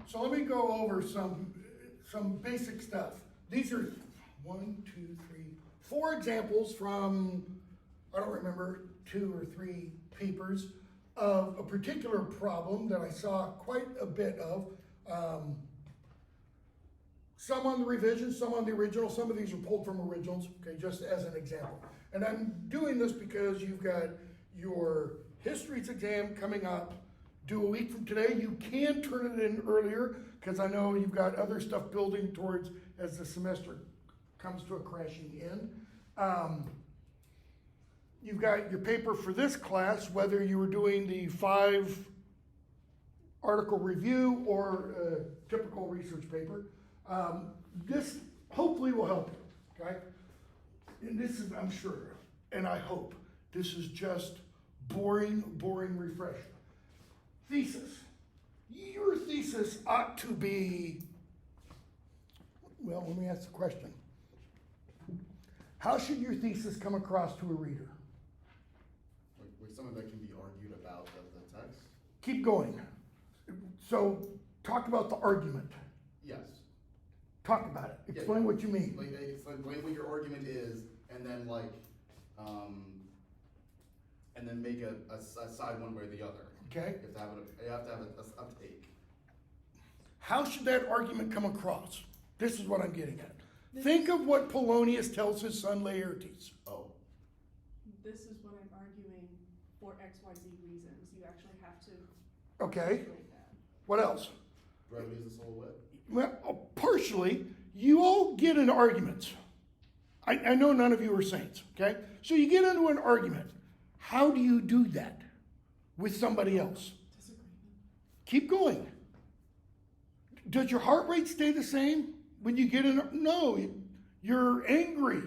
So let me go over some basic stuff. These are 4 examples from, I don't remember, 2 or 3 papers of a particular problem that I saw quite a bit of. Some on the revision, some on the original. Some of these are pulled from originals, okay, just as an example. And I'm doing this because you've got your histories exam coming up due a week from today. You can turn it in earlier because I know you've got other stuff building towards as the semester comes to a crashing end. You've got your paper for this class, whether you were doing the 5 article review or a typical research paper. This hopefully will help you, okay? And this is, I'm sure, and I hope, this is just boring refresher. Thesis. Your thesis ought to be, well, let me ask the question. How should your thesis come across to a reader? Like something that can be argued about the text? Keep going. So, talk about the argument. Yes. Talk about it. Explain what you mean. Like, explain what your argument is, and then and then make a side one way or the other. Okay. You have to have a take. How should that argument come across? This is what I'm getting at. Think of what Polonius tells his son Laertes. Oh. This is what I'm arguing for XYZ reasons. You actually have to. Okay. articulate that. What else? Do I use a silhouette? Well, partially. You all get in arguments. I know none of you are saints, okay? So you get into an argument. How do you do that with somebody else? Disagreement. Keep going. Does your heart rate stay the same when you get in? No, you're angry,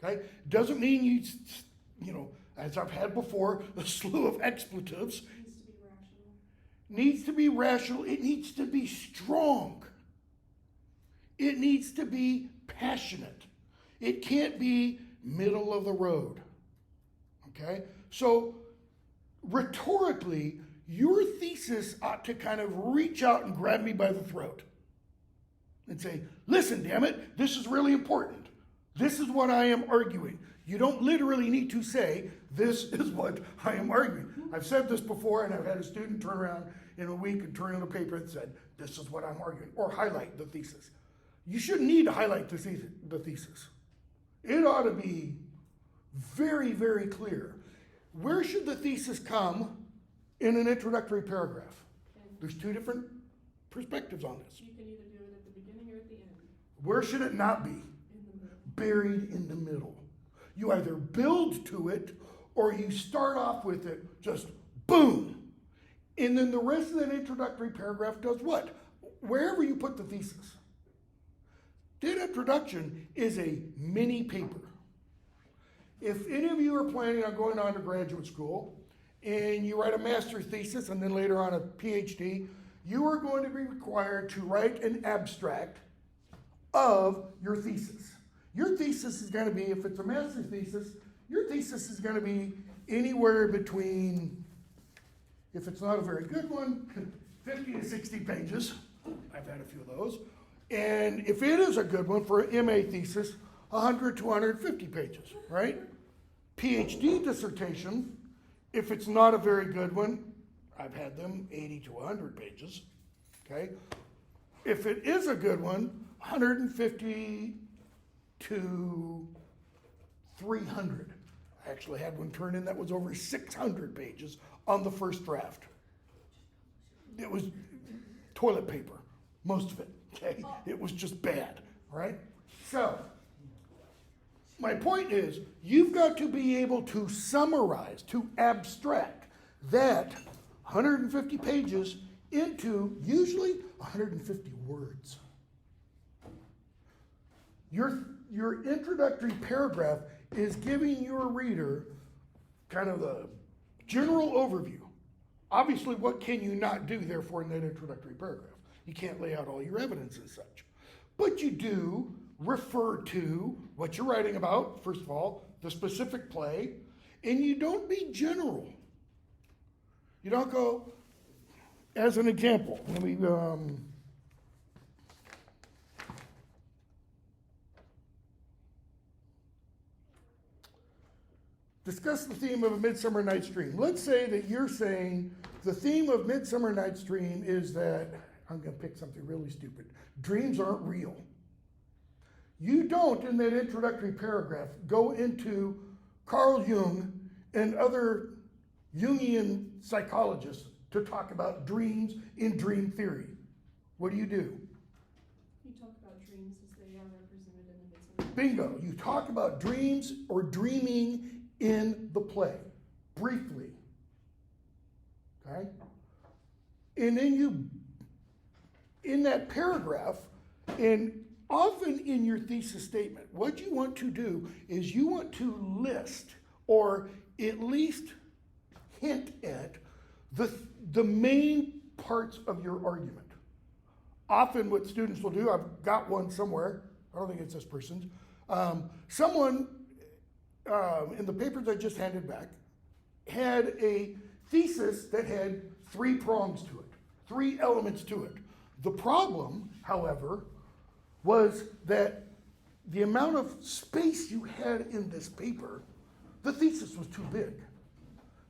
okay? Doesn't mean you know, as I've had before, a slew of expletives. Needs to be rational. It needs to be strong. It needs to be passionate. It can't be middle of the road. Okay? So, rhetorically, your thesis ought to kind of reach out and grab me by the throat and say, listen, damn it, this is really important. This is what I am arguing. You don't literally need to say, this is what I am arguing. I've said this before, and I've had a student turn around in a week and turn in a paper and said, this is what I'm arguing, or highlight the thesis. You shouldn't need to highlight the thesis. It ought to be very, very clear. Where should the thesis come in an introductory paragraph? There's 2 different perspectives on this. You can either do it at the beginning or at the end. Where should it not be? In the middle. Buried in the middle. You either build to it or you start off with it just boom. And then the rest of that introductory paragraph does what? Wherever you put the thesis. That introduction is a mini paper. If any of you are planning on going on to graduate school and you write a master's thesis and then later on a PhD, you are going to be required to write an abstract of your thesis. Your thesis is going to be, if it's a master's thesis, your thesis is going to be anywhere between, if it's not a very good one, 50 to 60 pages. I've had a few of those. And if it is a good one for an MA thesis, 100 to 150 pages, right? PhD dissertation, if it's not a very good one, I've had them 80 to 100 pages, okay? If it is a good one, 150 to 300. I actually had one turn in that was over 600 pages on the first draft. It was toilet paper, most of it, okay? It was just bad, right? So, my point is, you've got to be able to summarize, to abstract that 150 pages into usually 150 words. Your introductory paragraph is giving your reader kind of a general overview. Obviously, what can you not do, therefore, in that introductory paragraph? You can't lay out all your evidence and such. But you do refer to what you're writing about, first of all, the specific play, and you don't be general. You don't go, as an example, let me, discuss the theme of A Midsummer Night's Dream. Let's say that you're saying the theme of Midsummer Night's Dream is that, I'm going to pick something really stupid, dreams aren't real. You don't, in that introductory paragraph, go into Carl Jung and other Jungian psychologists to talk about dreams in dream theory. What do? You talk about dreams as they are represented in the Midsummer. Bingo. You talk about dreams or dreaming in the play, briefly. Okay? And then you, in that paragraph, and often in your thesis statement, what you want to do is you want to list or at least hint at the main parts of your argument. Often what students will do, I've got one somewhere, I don't think it's this person's, someone in the papers I just handed back had a thesis that had 3 prongs to it, 3 elements to it. The problem, however, was that the amount of space you had in this paper, the thesis was too big.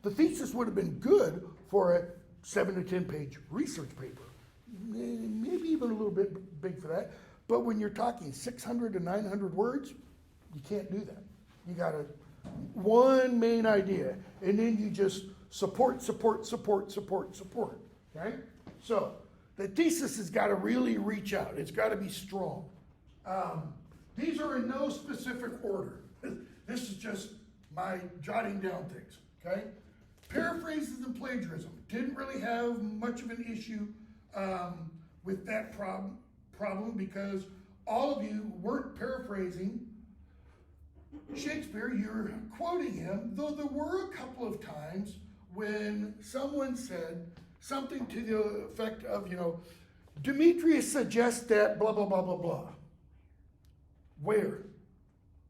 The thesis would have been good for a 7 to 10 page research paper, maybe even a little bit big for that. But when you're talking 600 to 900 words, you can't do that. You got one main idea, and then you just support. Okay? So the thesis has got to really reach out. It's got to be strong. These are in no specific order. This is just my jotting down things. Okay? Paraphrases and plagiarism. Didn't really have much of an issue with that problem because all of you weren't paraphrasing Shakespeare, you're quoting him, though there were a couple of times when someone said something to the effect of, Demetrius suggests that blah, blah, blah, blah, blah. Where?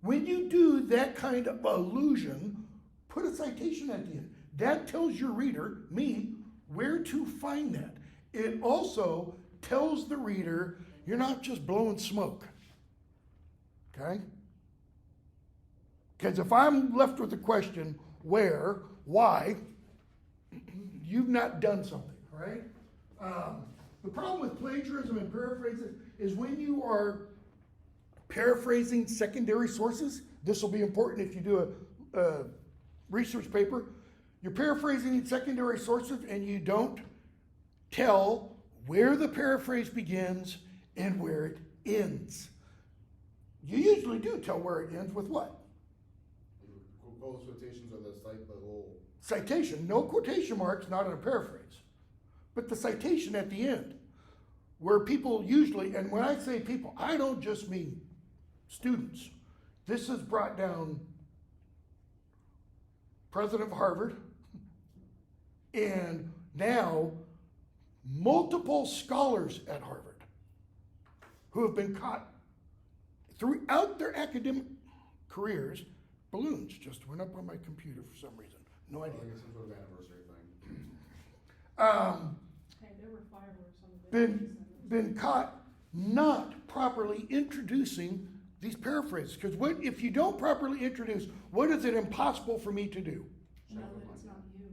When you do that kind of allusion, put a citation at the end. That tells your reader, me, where to find that. It also tells the reader you're not just blowing smoke. Okay? Because if I'm left with the question, where, why, you've not done something, right? The problem with plagiarism and paraphrases is when you are paraphrasing secondary sources, this will be important if you do a research paper, you're paraphrasing secondary sources and you don't tell where the paraphrase begins and where it ends. You usually do tell where it ends with what? Those quotations are the whole Citation, no quotation marks, not in a paraphrase. But the citation at the end, where people usually, and when I say people, I don't just mean students. This has brought down President of Harvard and now multiple scholars at Harvard who have been caught throughout their academic careers. Balloons just went up on my computer for some reason. No idea. I guess some sort of anniversary thing. Hey, there were fireworks on the day. Been caught not properly introducing these paraphrases. Because what if you don't properly introduce, what is it impossible for me to do? Know that it's not you.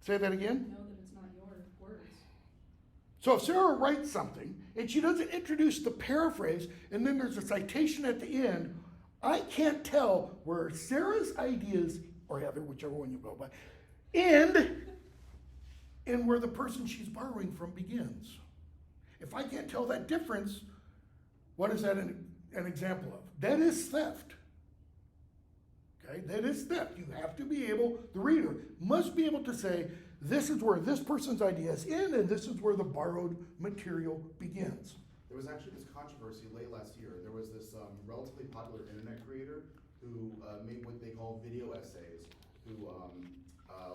Say that again? Know that it's not your words. So if Sarah writes something and she doesn't introduce the paraphrase and then there's a citation at the end, I can't tell where Sarah's ideas, or Heather, whichever one you go by, end and where the person she's borrowing from begins. If I can't tell that difference, what is that an example of? That is theft. Okay, that is theft. You have to be able, the reader must be able to say, this is where this person's ideas end and this is where the borrowed material begins. There was actually this controversy late last year. There was this relatively popular internet creator who made what they call video essays, who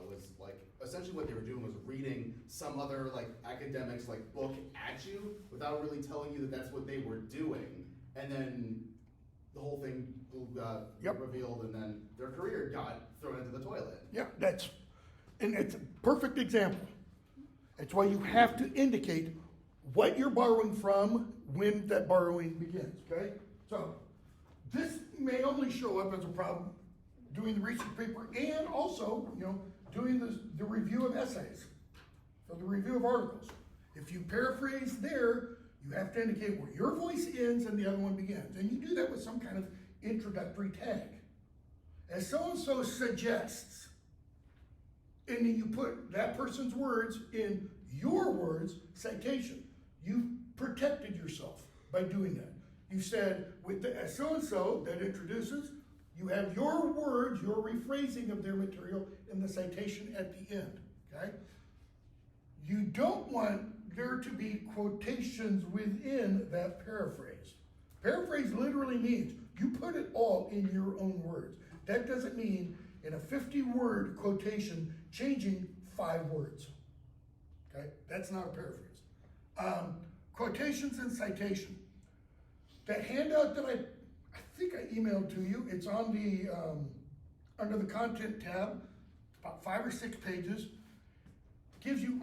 was like, essentially what they were doing was reading some other like academic's like book at you without really telling you that that's what they were doing. And then the whole thing got revealed and then their career got thrown into the toilet. Yeah, and it's a perfect example. That's why you have to indicate what you're borrowing from when that borrowing begins, okay? So this may only show up as a problem doing the research paper and also, doing the review of essays, or the review of articles. If you paraphrase there, you have to indicate where your voice ends and the other one begins. And you do that with some kind of introductory tag. As so-and-so suggests, and then you put that person's words in your words, citation. You've protected yourself by doing that. You said, with the as so-and-so that introduces, you have your words, your rephrasing of their material in the citation at the end, okay? You don't want there to be quotations within that paraphrase. Paraphrase literally means you put it all in your own words. That doesn't mean in a 50-word quotation changing 5 words. Okay, that's not a paraphrase. Quotations and citation. That handout that I think I emailed to you, it's on the under the content tab, about 5 or 6 pages. Gives you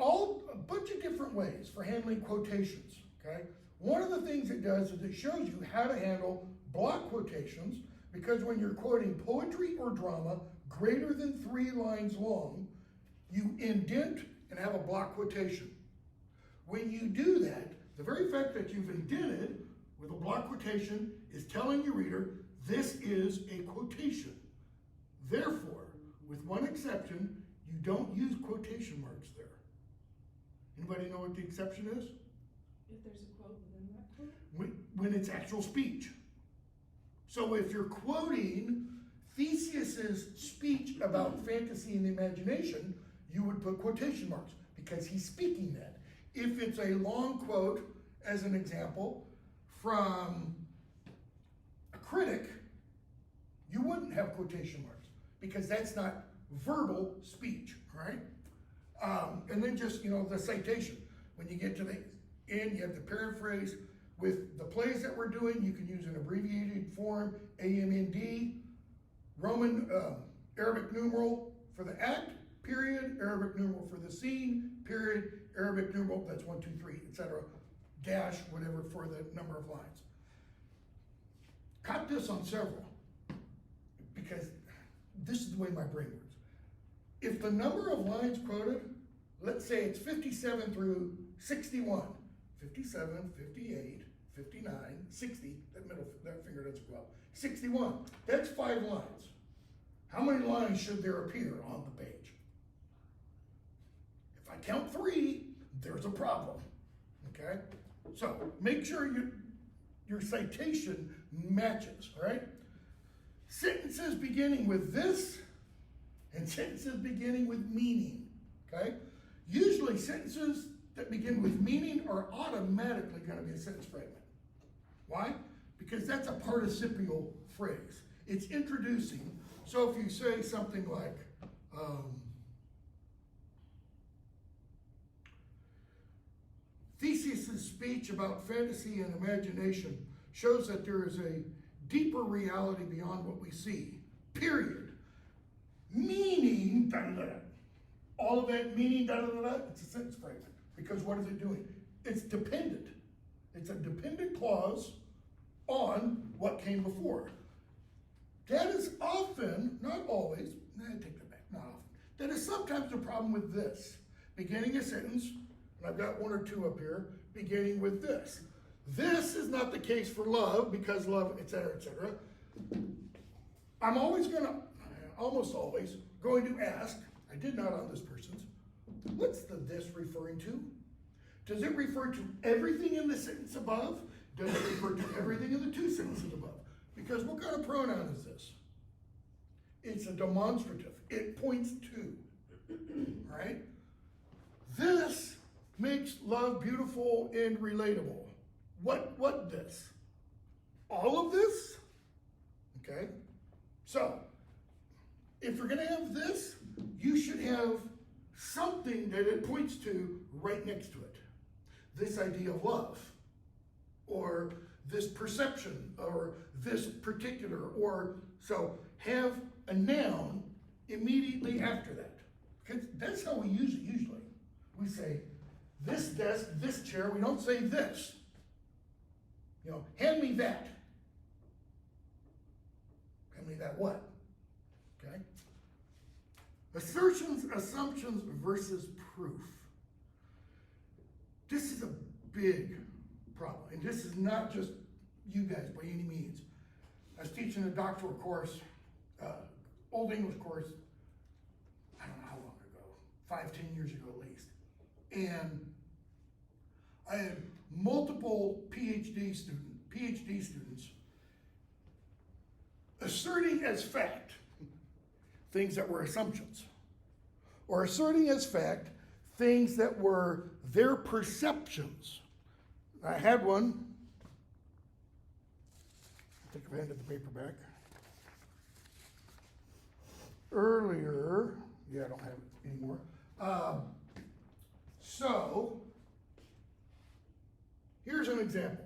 a bunch of different ways for handling quotations, okay? One of the things it does is it shows you how to handle block quotations, because when you're quoting poetry or drama greater than 3 lines long, you indent and have a block quotation. When you do that, the very fact that you've indented with a block quotation is telling your reader, this is a quotation. Therefore, with one exception, you don't use quotation marks there. Anybody know what the exception is? If there's a quote within that quote? When it's actual speech. So if you're quoting Theseus's speech about fantasy and the imagination, you would put quotation marks because he's speaking that. If it's a long quote, as an example, from a critic, you wouldn't have quotation marks because that's not verbal speech, right? And then just, the citation. When you get to the end, you have the paraphrase. With the plays that we're doing, you can use an abbreviated form, AMND, Roman Arabic numeral for the act, period, Arabic numeral for the scene, period, Arabic numeral, that's 1, 2, 3, etc., dash, whatever, for the number of lines. Caught this on several, because this is the way my brain works. If the number of lines quoted, let's say it's 57 through 61, 57, 58, 59, 60, that finger doesn't go up, 61, that's 5 lines. How many lines should there appear on the page? If I count 3, there's a problem, okay? So make sure your citation matches, right? Sentences beginning with this and sentences beginning with meaning, okay? Usually sentences that begin with meaning are automatically going to be a sentence fragment. Why? Because that's a participial phrase. It's introducing. So if you say something like, Theseus' speech about fantasy and imagination shows that there is a deeper reality beyond what we see, period. Meaning, da-da-da-da. All of that meaning, da-da-da-da, it's a sentence fragment. Because what is it doing? It's dependent. It's a dependent clause on what came before. That is often, not always, I take that back, not often. That is sometimes a problem with this. Beginning a sentence, and I've got 1 or 2 up here, beginning with this. This is not the case for love, because love, etc., etc. I'm always almost always going to ask, I did not on this person's, what's the this referring to? Does it refer to everything in the sentence above? Does it refer to everything in the 2 sentences above? Because what kind of pronoun is this? It's a demonstrative. It points to, right? This makes love beautiful and relatable. What this? All of this? Okay? So, if you're gonna have this, you should have something that it points to right next to it. This idea of love, or this perception, or this particular, or so have a noun immediately after that. Because that's how we use it usually. We say, this desk, this chair, we don't say this. You know, hand me that. Hand me that what? Okay? Assertions, assumptions versus proof. This is a big problem, and this is not just you guys by any means. I was teaching a doctoral course, Old English course, I don't know how long ago, 5, 10 years ago at least. And I had multiple PhD students asserting as fact things that were assumptions, or asserting as fact things that were their perceptions. I had one, I think I've handed the paper back, earlier. Yeah, I don't have it anymore. So, here's an example.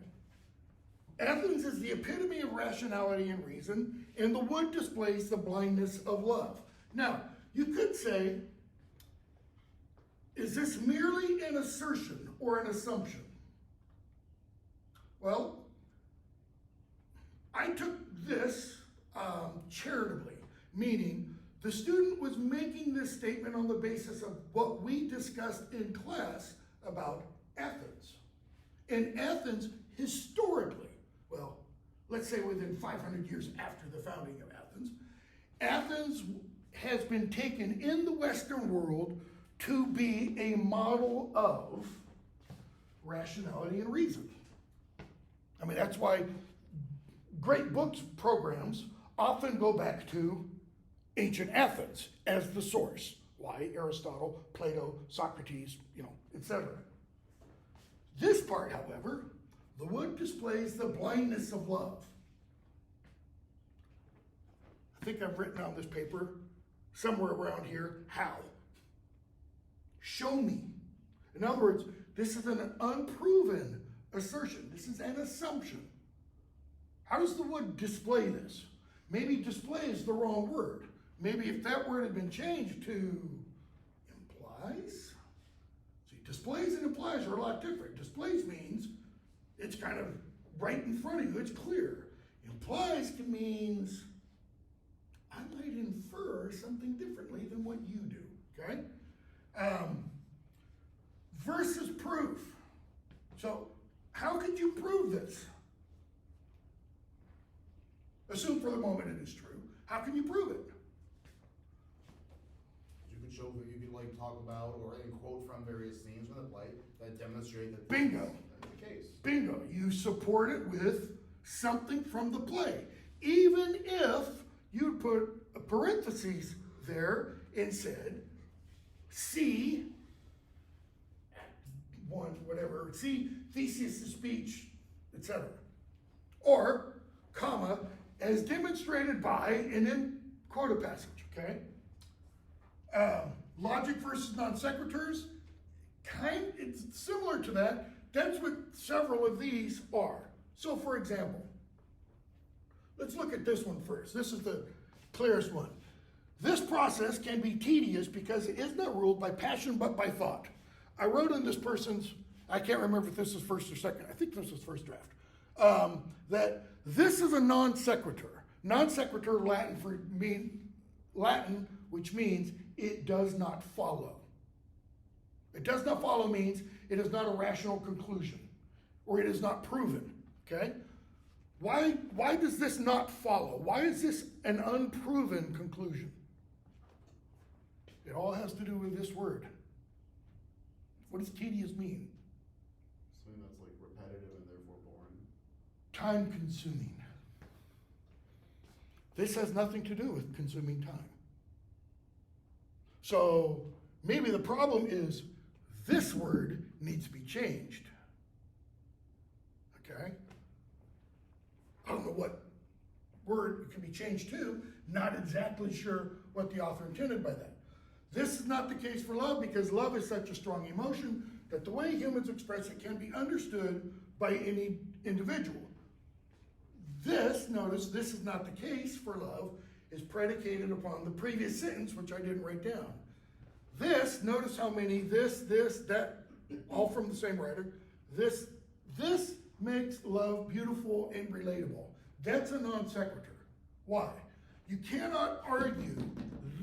Athens is the epitome of rationality and reason, and the wood displays the blindness of love. Now, you could say, is this merely an assertion or an assumption? Well, I took this charitably, meaning the student was making this statement on the basis of what we discussed in class about Athens. And Athens, historically, well, let's say within 500 years after the founding of Athens, Athens has been taken in the Western world to be a model of rationality and reason. I mean, that's why great books programs often go back to ancient Athens as the source. Why? Aristotle, Plato, Socrates, etc. This part, however, the wood displays the blindness of love. I think I've written on this paper, somewhere around here, how. Show me. In other words, this is an unproven assertion. This is an assumption. How does the wood display this? Maybe display is the wrong word. Maybe if that word had been changed to implies. See, displays and implies are a lot different. Displays means it's kind of right in front of you, it's clear. Implies means I might infer something differently than what you do, okay? Versus proof. So, how could you prove this? Assume for the moment it is true. How can you prove it? You could talk about or quote from various scenes from the play that demonstrate that Bingo. That's the case. Bingo. You support it with something from the play. Even if you put a parentheses there and said, see, see Theseus' speech, etc. Or, comma, as demonstrated by, and then quote a passage, okay? Logic versus non sequiturs, it's similar to that. That's what several of these are. So for example, let's look at this one first. This is the clearest one. This process can be tedious because it is not ruled by passion but by thought. I wrote in this person's, I can't remember if this is first or second, I think this was first draft, that this is a non sequitur. Non sequitur Latin, which means it does not follow. It does not follow means it is not a rational conclusion, or it is not proven, okay? Why does this not follow? Why is this an unproven conclusion? It all has to do with this word. What does tedious mean? Something that's like repetitive and therefore boring. Time consuming. This has nothing to do with consuming time. So maybe the problem is this word needs to be changed. Okay? I don't know what word it can be changed to, not exactly sure what the author intended by that. This is not the case for love because love is such a strong emotion that the way humans express it can be understood by any individual. Notice this is not the case for love, is predicated upon the previous sentence, which I didn't write down. This, notice how many this, that, all from the same writer. This makes love beautiful and relatable. That's a non sequitur. Why? You cannot argue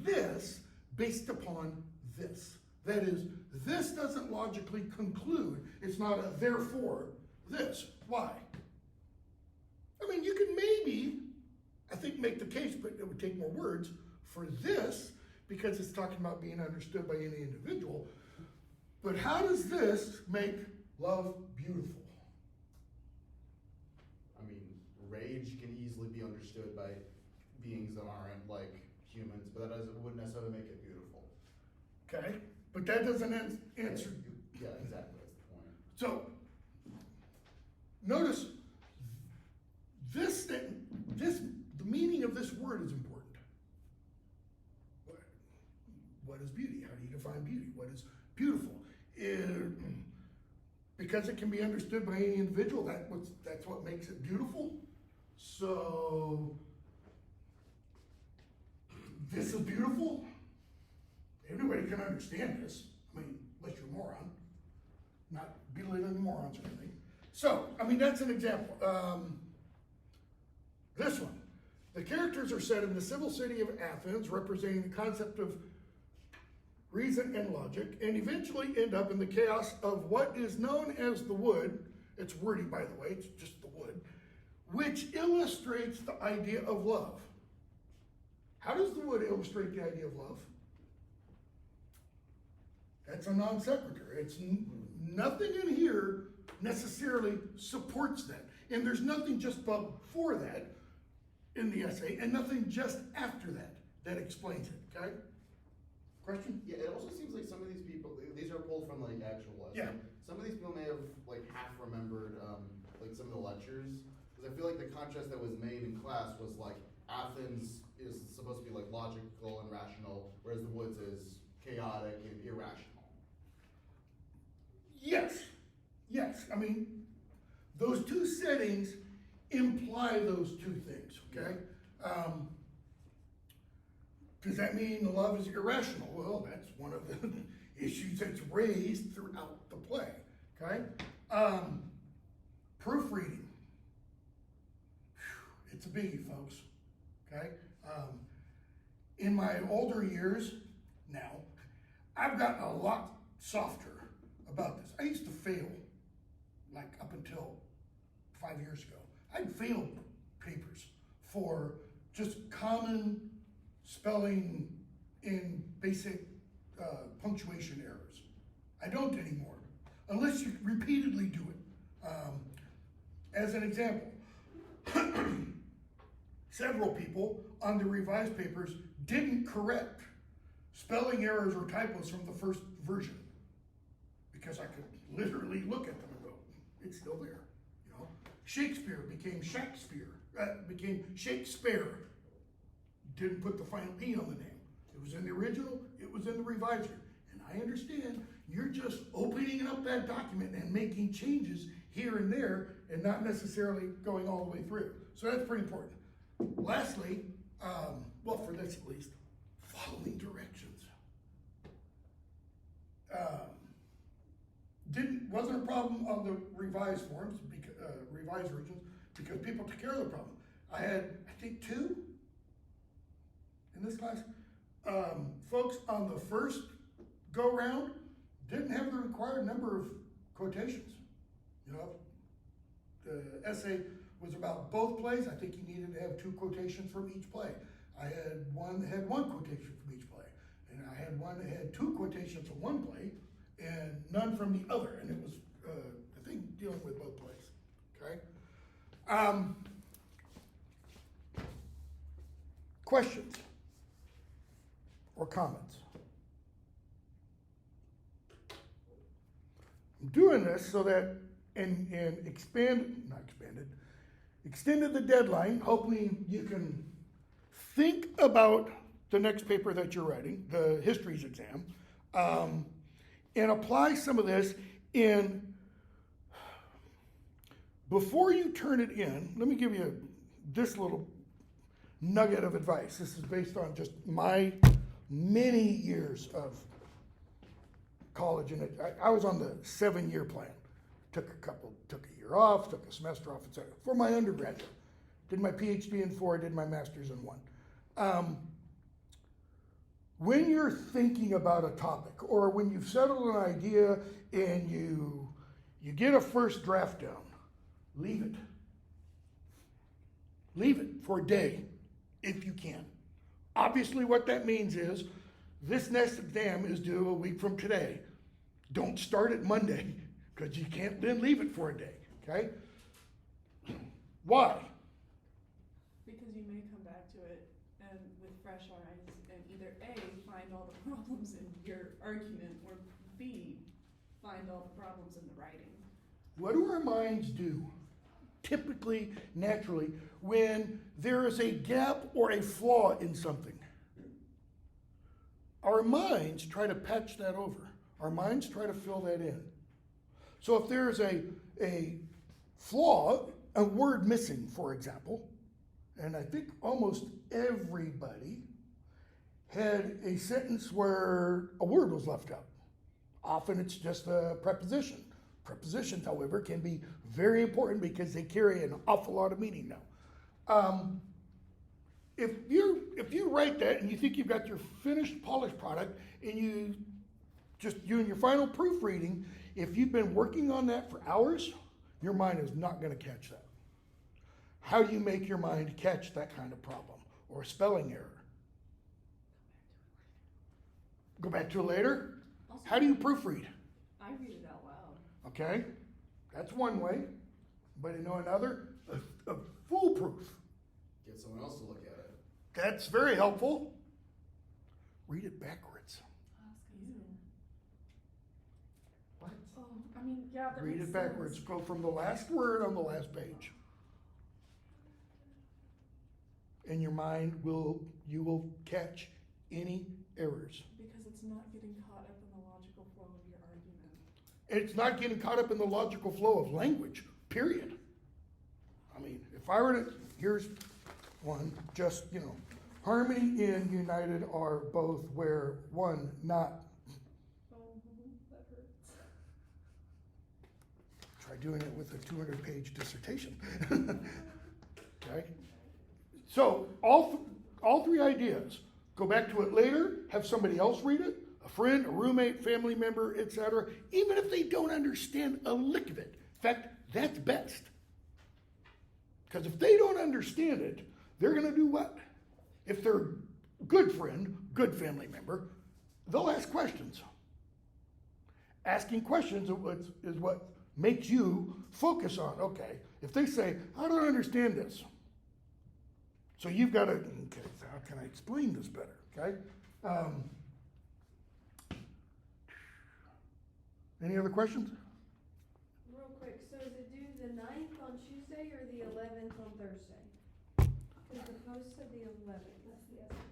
this based upon this. That is, this doesn't logically conclude. It's not a therefore this. Why? I mean, you can maybe, I think, make the case, but it would take more words for this because it's talking about being understood by any individual. But how does this make love beautiful? I mean, rage can easily be understood by beings that aren't like humans, but that wouldn't necessarily make it beautiful. Okay, but that doesn't answer. Yeah, exactly. That's the point. So, notice the meaning of this word is important. What is beauty? How do you define beauty? What is beautiful? Because it can be understood by any individual, that's what makes it beautiful. So, this is beautiful. Everybody can understand this. I mean, unless you're a moron. Not belittling morons or anything. So, I mean, that's an example. This one. The characters are set in the civil city of Athens, representing the concept of reason and logic, and eventually end up in the chaos of what is known as the wood. It's wordy, by the way, it's just the wood, which illustrates the idea of love. How does the wood illustrate the idea of love? That's a non sequitur. It's nothing in here necessarily supports that. And there's nothing just before that in the essay, and nothing just after that explains it, okay? Question? Yeah, it also seems like some of these people, these are pulled from like actual lessons. Yeah. Some of these people may have like half remembered like some of the lectures, because I feel like the contrast that was made in class was like Athens is supposed to be like logical and rational, whereas the woods is chaotic and irrational. Yes. I mean, those two settings imply those two things, okay? Does that mean love is irrational? Well, that's one of the issues that's raised throughout the play, okay? Proofreading. It's a biggie, folks, okay? In my older years now, I've gotten a lot softer about this. I used to fail, like up until 5 years ago. I'd failed papers for just common spelling in basic punctuation errors. I don't anymore, unless you repeatedly do it. As an example, several people on the revised papers didn't correct spelling errors or typos from the first version because I could literally look at them and go, it's still there. You know, Shakespeare became Shakespeare, became Shakespeare. Didn't put the final P on the name. It was in the original, it was in the revisor. And I understand you're just opening up that document and making changes here and there and not necessarily going all the way through. So that's pretty important. Lastly, well, for this at least, following directions. Wasn't a problem on the revised forms, revised versions, because people took care of the problem. I had, I think, 2 in this class. Folks on the first go round didn't have the required number of quotations. You know, the essay was about both plays. I think you needed to have 2 quotations from each play. I had one that had 1 quotation from each play, and I had one that had 2 quotations from one play and none from the other, and it was, I think, dealing with both plays. Okay. Questions or comments? I'm doing this so that and extended the deadline. Hopefully you can think about the next paper that you're writing, the histories exam, and apply some of this in. Before you turn it in, let me give you this little nugget of advice. This is based on just my many years of college, and I was on the 7-year plan. Took a year off, took a semester off, etc. For my undergraduate. Did my PhD in 4, did my master's in 1. When you're thinking about a topic, or when you've settled an idea and you get a first draft down, leave it. Leave it for a day, if you can. Obviously what that means is, this next exam is due a week from today. Don't start it Monday, because you can't then leave it for a day, okay? Why? Because you may come back to it and with fresh eyes and either A, find all the problems in your argument, or B, find all the problems in the writing. What do our minds do, typically, naturally, when there is a gap or a flaw in something? Our minds try to patch that over. Our minds try to fill that in. So if there's a flaw, a word missing, for example, and I think almost everybody had a sentence where a word was left out. Often it's just a preposition. Prepositions, however, can be very important because they carry an awful lot of meaning now. If you write that and you think you've got your finished polished product and you and your final proofreading, if you've been working on that for hours, your mind is not going to catch that. How do you make your mind catch that kind of problem or spelling error? Go back to it later. Also, How do you proofread? I read it out loud. Okay, that's one way. But you know another? A foolproof. Get someone else to look at it. That's very helpful. Read it backwards. What? Oh, I mean, yeah, that Read makes it backwards. sense. Go from the last word on the last page. And your mind you will catch any errors. Because it's not getting caught up in the logical flow of your argument. It's not getting caught up in the logical flow of language, period. I mean, if I were to, here's one, just, harmony and united are both where one, not. Oh, that hurts. Try doing it with a 200-page dissertation. Okay? So, all three ideas. Go back to it later, have somebody else read it, a friend, a roommate, family member, etc., even if they don't understand a lick of it. In fact, that's best. Because if they don't understand it, they're going to do what? If they're a good friend, good family member, they'll ask questions. Asking questions is what makes you focus on, okay, if they say, I don't understand this. So you've got to, okay, how can I explain this better, okay? Any other questions? Real quick, so is it due the 9th on Tuesday or the 11th on Thursday? Because the post said the 11th. That's the essay.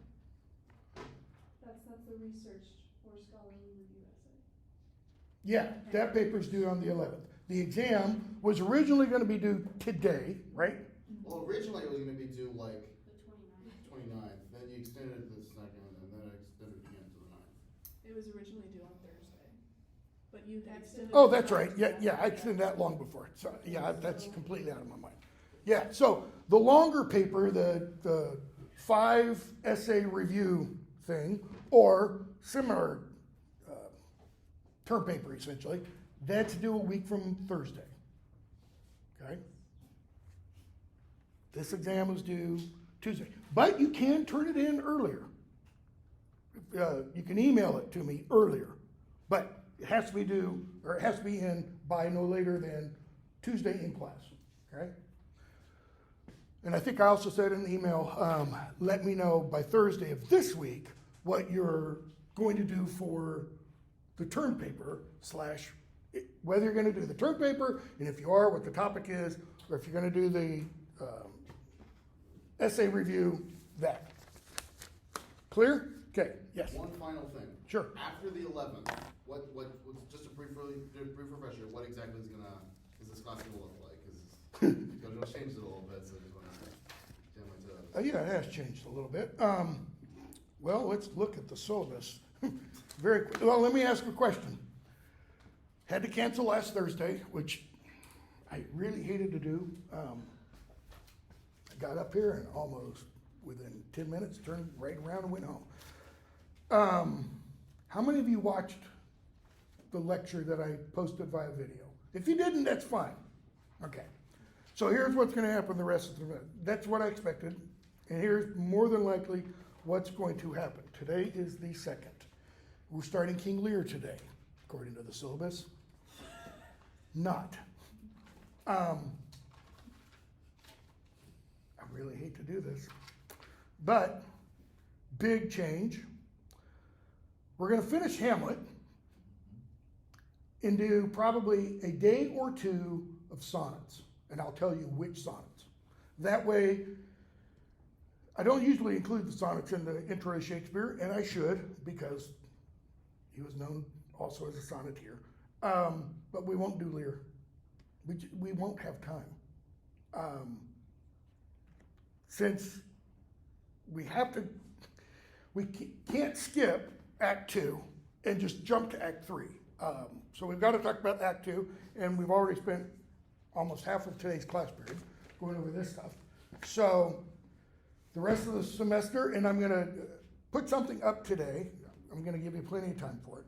That's the research or scholarly review essay. Yeah, that paper's due on the 11th. The exam was originally going to be due today, right? Well, originally it was going to be due like The 29th, then you extended it to the 2nd, and then I extended it again to the 9th. It was originally due on Thursday, but you had extended. Oh, it that's to right. Friday. Yeah, I extended that long before. So, yeah, that's completely out of my mind. Yeah, so the longer paper, the 5 essay review thing, or similar term paper essentially, that's due a week from Thursday. Okay? This exam is due Tuesday. But you can turn it in earlier. You can email it to me earlier. But it has to be due, or it has to be in by no later than Tuesday in class. Okay? And I think I also said in the email, let me know by Thursday of this week what you're going to do for the term paper / whether you're going to do the term paper, and if you are, what the topic is, or if you're going to do the essay review, that. Clear? Okay, yes. One final thing. Sure. After the 11th, what's just a brief refresher, what exactly is this class gonna look like? Because it'll change it a little bit, so I just want to jam my toes. Yeah, it has changed a little bit. Well, let's look at the syllabus. Well, let me ask a question. Had to cancel last Thursday, which I really hated to do. I got up here and almost within 10 minutes turned right around and went home. How many of you watched the lecture that I posted via video? If you didn't, that's fine. Okay. So here's what's going to happen the rest of the event. That's what I expected. And here's more than likely what's going to happen. Today is the 2nd. We're starting King Lear today, according to the syllabus. Not. I really hate to do this, but big change. We're going to finish Hamlet and do probably a day or two of sonnets, and I'll tell you which sonnets. That way, I don't usually include the sonnets in the intro to Shakespeare, and I should, because he was known also as a sonneteer. But we won't do Lear. We won't have time. Since we can't skip Act 2 and just jump to Act 3. So we've got to talk about Act 2, and we've already spent almost half of today's class period going over this stuff. So the rest of the semester, and I'm going to put something up today. I'm going to give you plenty of time for it.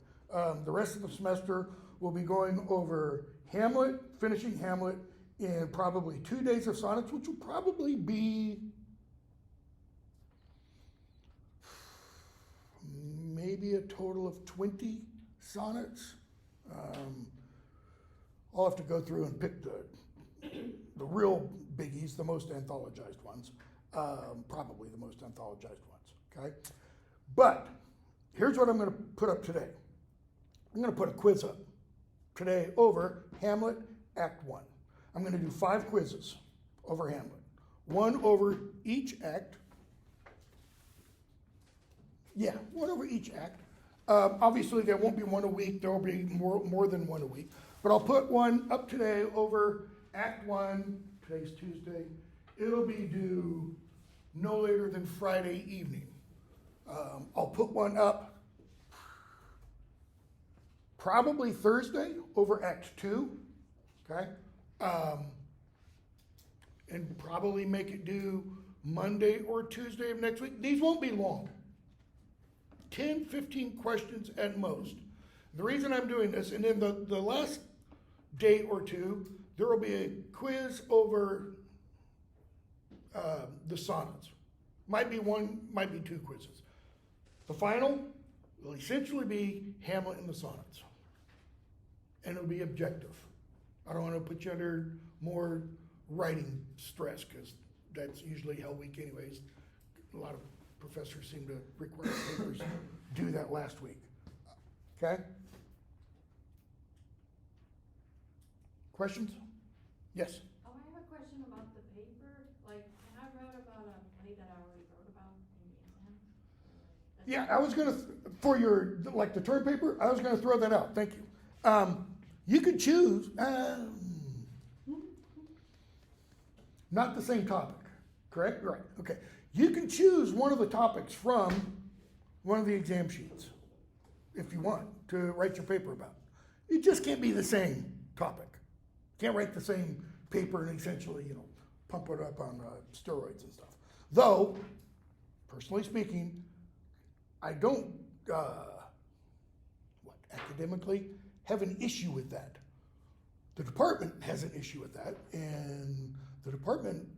The rest of the semester, we'll be going over Hamlet, finishing Hamlet, in probably 2 days of sonnets, which will probably be maybe a total of 20 sonnets. I'll have to go through and pick the real biggies, the most anthologized ones, probably the most anthologized ones, okay? But here's what I'm going to put up today. I'm going to put a quiz up today over Hamlet, Act 1. I'm going to do 5 quizzes over Hamlet, 1 over each act. Yeah, 1 over each act. Obviously, there won't be 1 a week. There will be more than 1 a week. But I'll put one up today over Act 1. Today's Tuesday. It'll be due no later than Friday evening. I'll put one up probably Thursday over Act 2. Okay? And probably make it due Monday or Tuesday of next week. These won't be long. 10, 15 questions at most. The reason I'm doing this, and then the last day or two, there will be a quiz over the sonnets. Might be 1, might be 2 quizzes. The final will essentially be Hamlet and the sonnets. And it'll be objective. I don't want to put you under more writing stress, because that's usually Hell Week anyways. A lot of professors seem to require papers do that last week. Okay? Questions? Yes? Oh, I have a question about the paper. Like, can I write about a play that I already wrote about in the exam? Yeah, I was gonna, for your, like the term paper, I was gonna throw that out, thank you. You could choose, not the same topic, correct? Right, okay. You can choose one of the topics from one of the exam sheets, if you want, to write your paper about. It just can't be the same topic. Can't write the same paper and essentially, pump it up on steroids and stuff. Though, personally speaking, I don't, academically, have an issue with that. The department has an issue with that, and the department,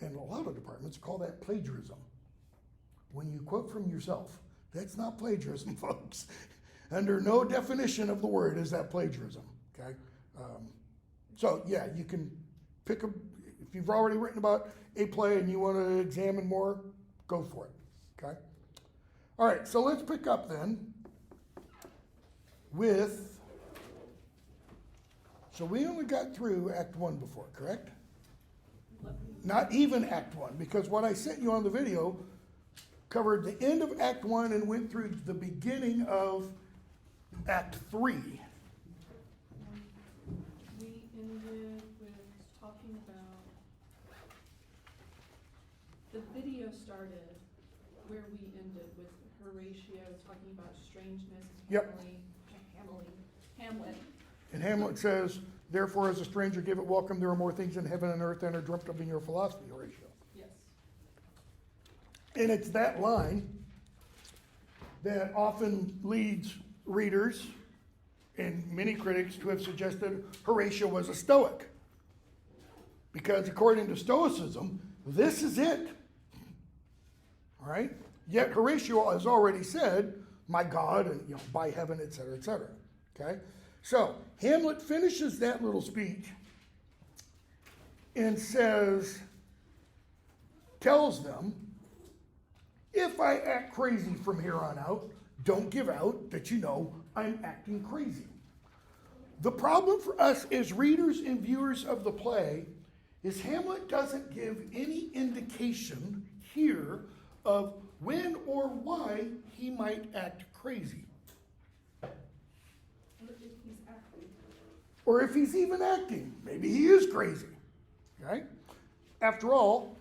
and a lot of departments, call that plagiarism. When you quote from yourself, that's not plagiarism, folks. Under no definition of the word is that plagiarism, okay? So yeah, you can pick if you've already written about a play and you want to examine more, go for it, okay? All right, so let's pick up then with, so we only got through Act 1 before, correct? Not even Act 1, because what I sent you on the video covered the end of Act 1 and went through the beginning of Act 3. We ended with talking about, the video started where we ended with Horatio talking about strangeness, Yep. Hamlet, And Hamlet says, therefore, as a stranger, give it welcome. There are more things in heaven and earth than are dreamt of in your philosophy, Horatio. Yes. And it's that line that often leads readers and many critics to have suggested Horatio was a Stoic. Because according to Stoicism, this is it. All right? Yet Horatio has already said, my God, and by heaven, etc., etc. Okay? So Hamlet finishes that little speech and tells them, if I act crazy from here on out, don't give out that you know I'm acting crazy. The problem for us as readers and viewers of the play is Hamlet doesn't give any indication here of when or why he might act crazy. What if he's acting? Or if he's even acting. Maybe he is crazy. Right? After all,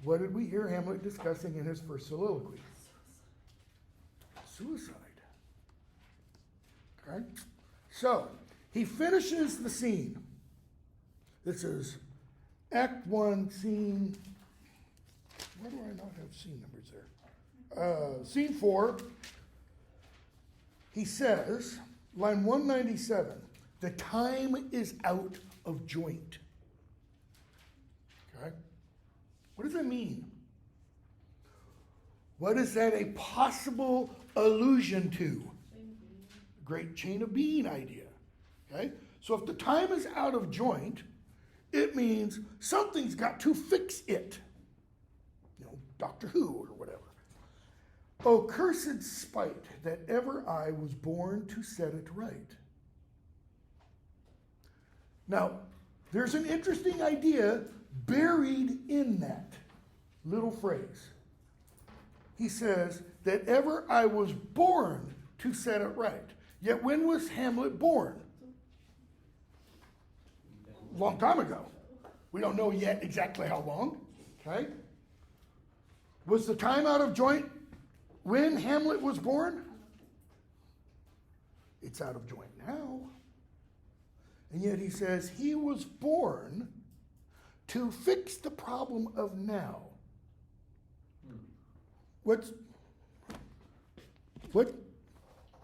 what did we hear Hamlet discussing in his first soliloquy? Suicide. Okay? So, he finishes the scene. This is Act 1, scene... Why do I not have scene numbers there? Scene 4. He says, line 197, the time is out of joint. Okay? What does that mean? What is that a possible allusion to? Great chain of being idea. Okay? So if the time is out of joint, it means something's got to fix it. Doctor Who or whatever. Oh, cursed spite that ever I was born to set it right. Now, there's an interesting idea buried in that little phrase. He says that ever I was born to set it right. Yet when was Hamlet born? A long time ago. We don't know yet exactly how long. Okay? Was the time out of joint when Hamlet was born? It's out of joint now. And yet he says he was born to fix the problem of now. What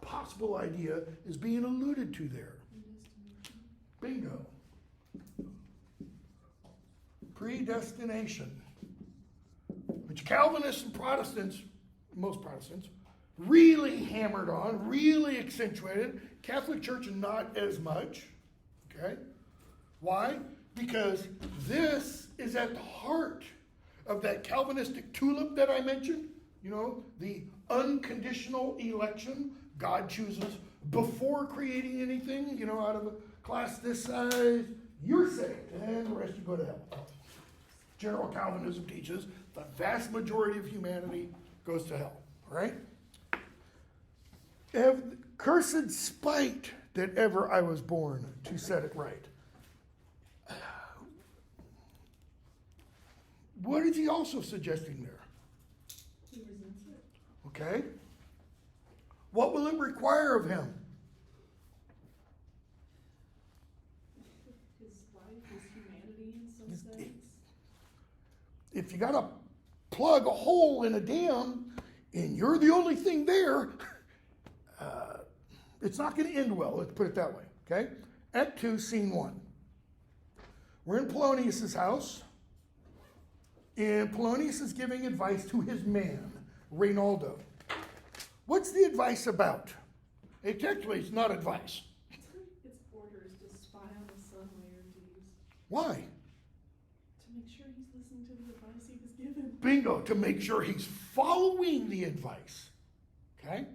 possible idea is being alluded to there? Bingo. Predestination. Which Calvinists and Protestants, most Protestants, really hammered on, really accentuated. Catholic Church not as much. Okay? Why? Because this is at the heart of that Calvinistic tulip that I mentioned. The unconditional election. God chooses before creating anything, out of a class this size, you're saved, and the rest you go to hell. General Calvinism teaches the vast majority of humanity goes to hell, right? Cursed spite that ever I was born to set it right. What is he also suggesting there? He resents it. Okay. What will it require of him? His life, his humanity in some sense. If you got to plug a hole in a dam and you're the only thing there, it's not going to end well, let's put it that way. Okay? Act 2, scene 1. We're in Polonius' house, and Polonius is giving advice to his man, Reynaldo. What's the advice about? Actually, it's not advice. It's orders to spy on his son Laertes. Why? To make sure he's listening to the advice he was given. Bingo, to make sure he's following the advice. Okay?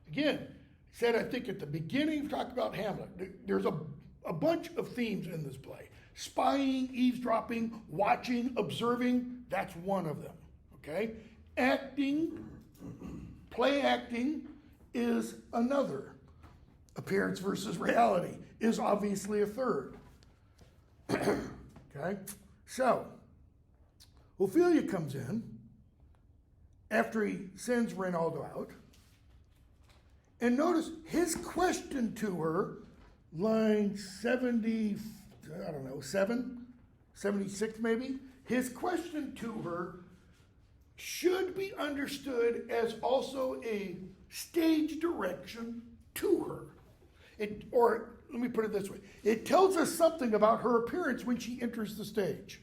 Again, said I think at the beginning, we talked about Hamlet. There's a bunch of themes in this play. Spying, eavesdropping, watching, observing, that's one of them. Okay? Acting, play acting is another. Appearance versus reality is obviously a third. Okay? So, Ophelia comes in after he sends Reynaldo out. And notice his question to her line 70, I don't know, 76 maybe. His question to her should be understood as also a stage direction to her. Or let me put it this way. It tells us something about her appearance when she enters the stage.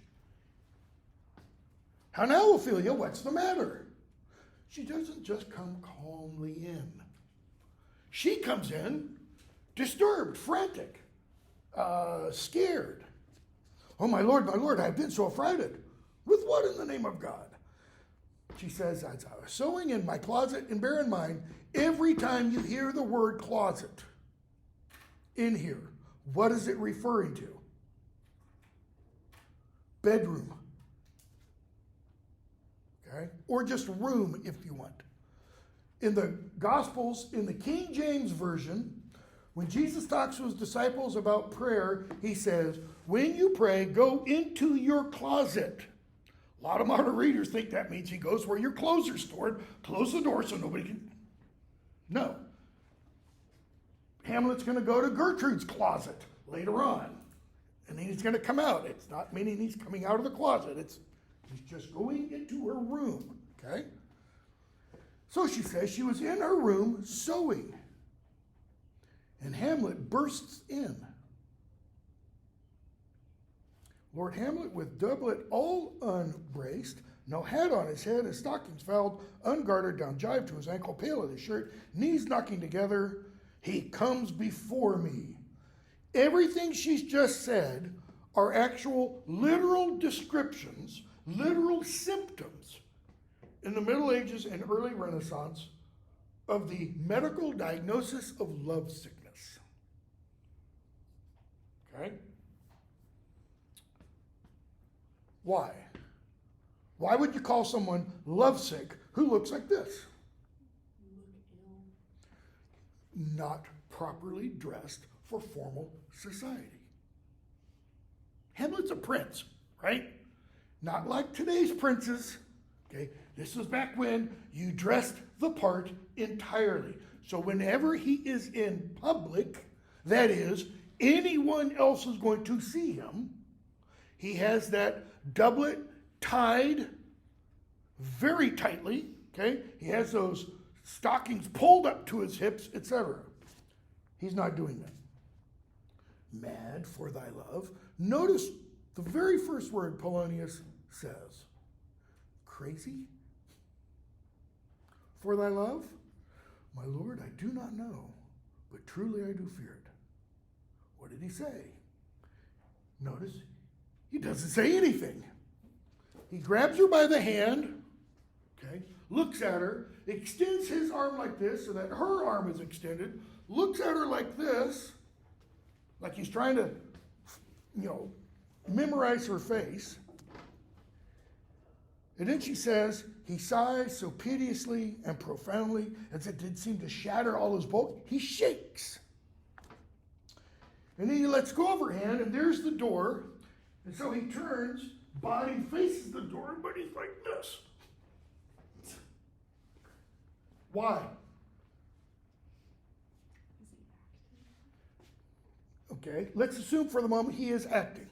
How now, Ophelia, what's the matter? She doesn't just come calmly in. She comes in disturbed, frantic, scared. Oh, my Lord, I've been so affrighted. With what in the name of God? She says, as I was sewing in my closet, and bear in mind, every time you hear the word closet in here, what is it referring to? Bedroom. Okay? Or just room if you want. In the Gospels, in the King James Version, when Jesus talks to his disciples about prayer, he says, when you pray, go into your closet. A lot of modern readers think that means he goes where your clothes are stored, close the door so nobody can. No. Hamlet's going to go to Gertrude's closet later on. And then he's going to come out. It's not meaning he's coming out of the closet. He's just going into her room. Okay? So she says she was in her room sewing. And Hamlet bursts in. Lord Hamlet, with doublet all unbraced, no hat on his head, his stockings fouled, ungartered, down jive to his ankle, pale in his shirt, knees knocking together, he comes before me. Everything she's just said are actual literal descriptions, literal symptoms in the Middle Ages and early Renaissance of the medical diagnosis of lovesickness. Okay? Why? Why would you call someone lovesick who looks like this? Look ill. Not properly dressed for formal society. Hamlet's a prince, right? Not like today's princes. Okay, this was back when you dressed the part entirely. So whenever he is in public, that is, anyone else is going to see him, he has that doublet tied very tightly, okay? He has those stockings pulled up to his hips, etc. He's not doing that. Mad for thy love. Notice the very first word Polonius says. Crazy? For thy love? My Lord, I do not know, but truly I do fear it. What did he say? Notice, he doesn't say anything. He grabs her by the hand, okay, looks at her, extends his arm like this so that her arm is extended, looks at her like this, like he's trying to, memorize her face. And then she says, he sighs so piteously and profoundly as it did seem to shatter all his bulk. He shakes. And then he lets go of her hand, and there's the door. And so he turns, body faces the door, but he's like this. Why? Okay, let's assume for the moment he is acting.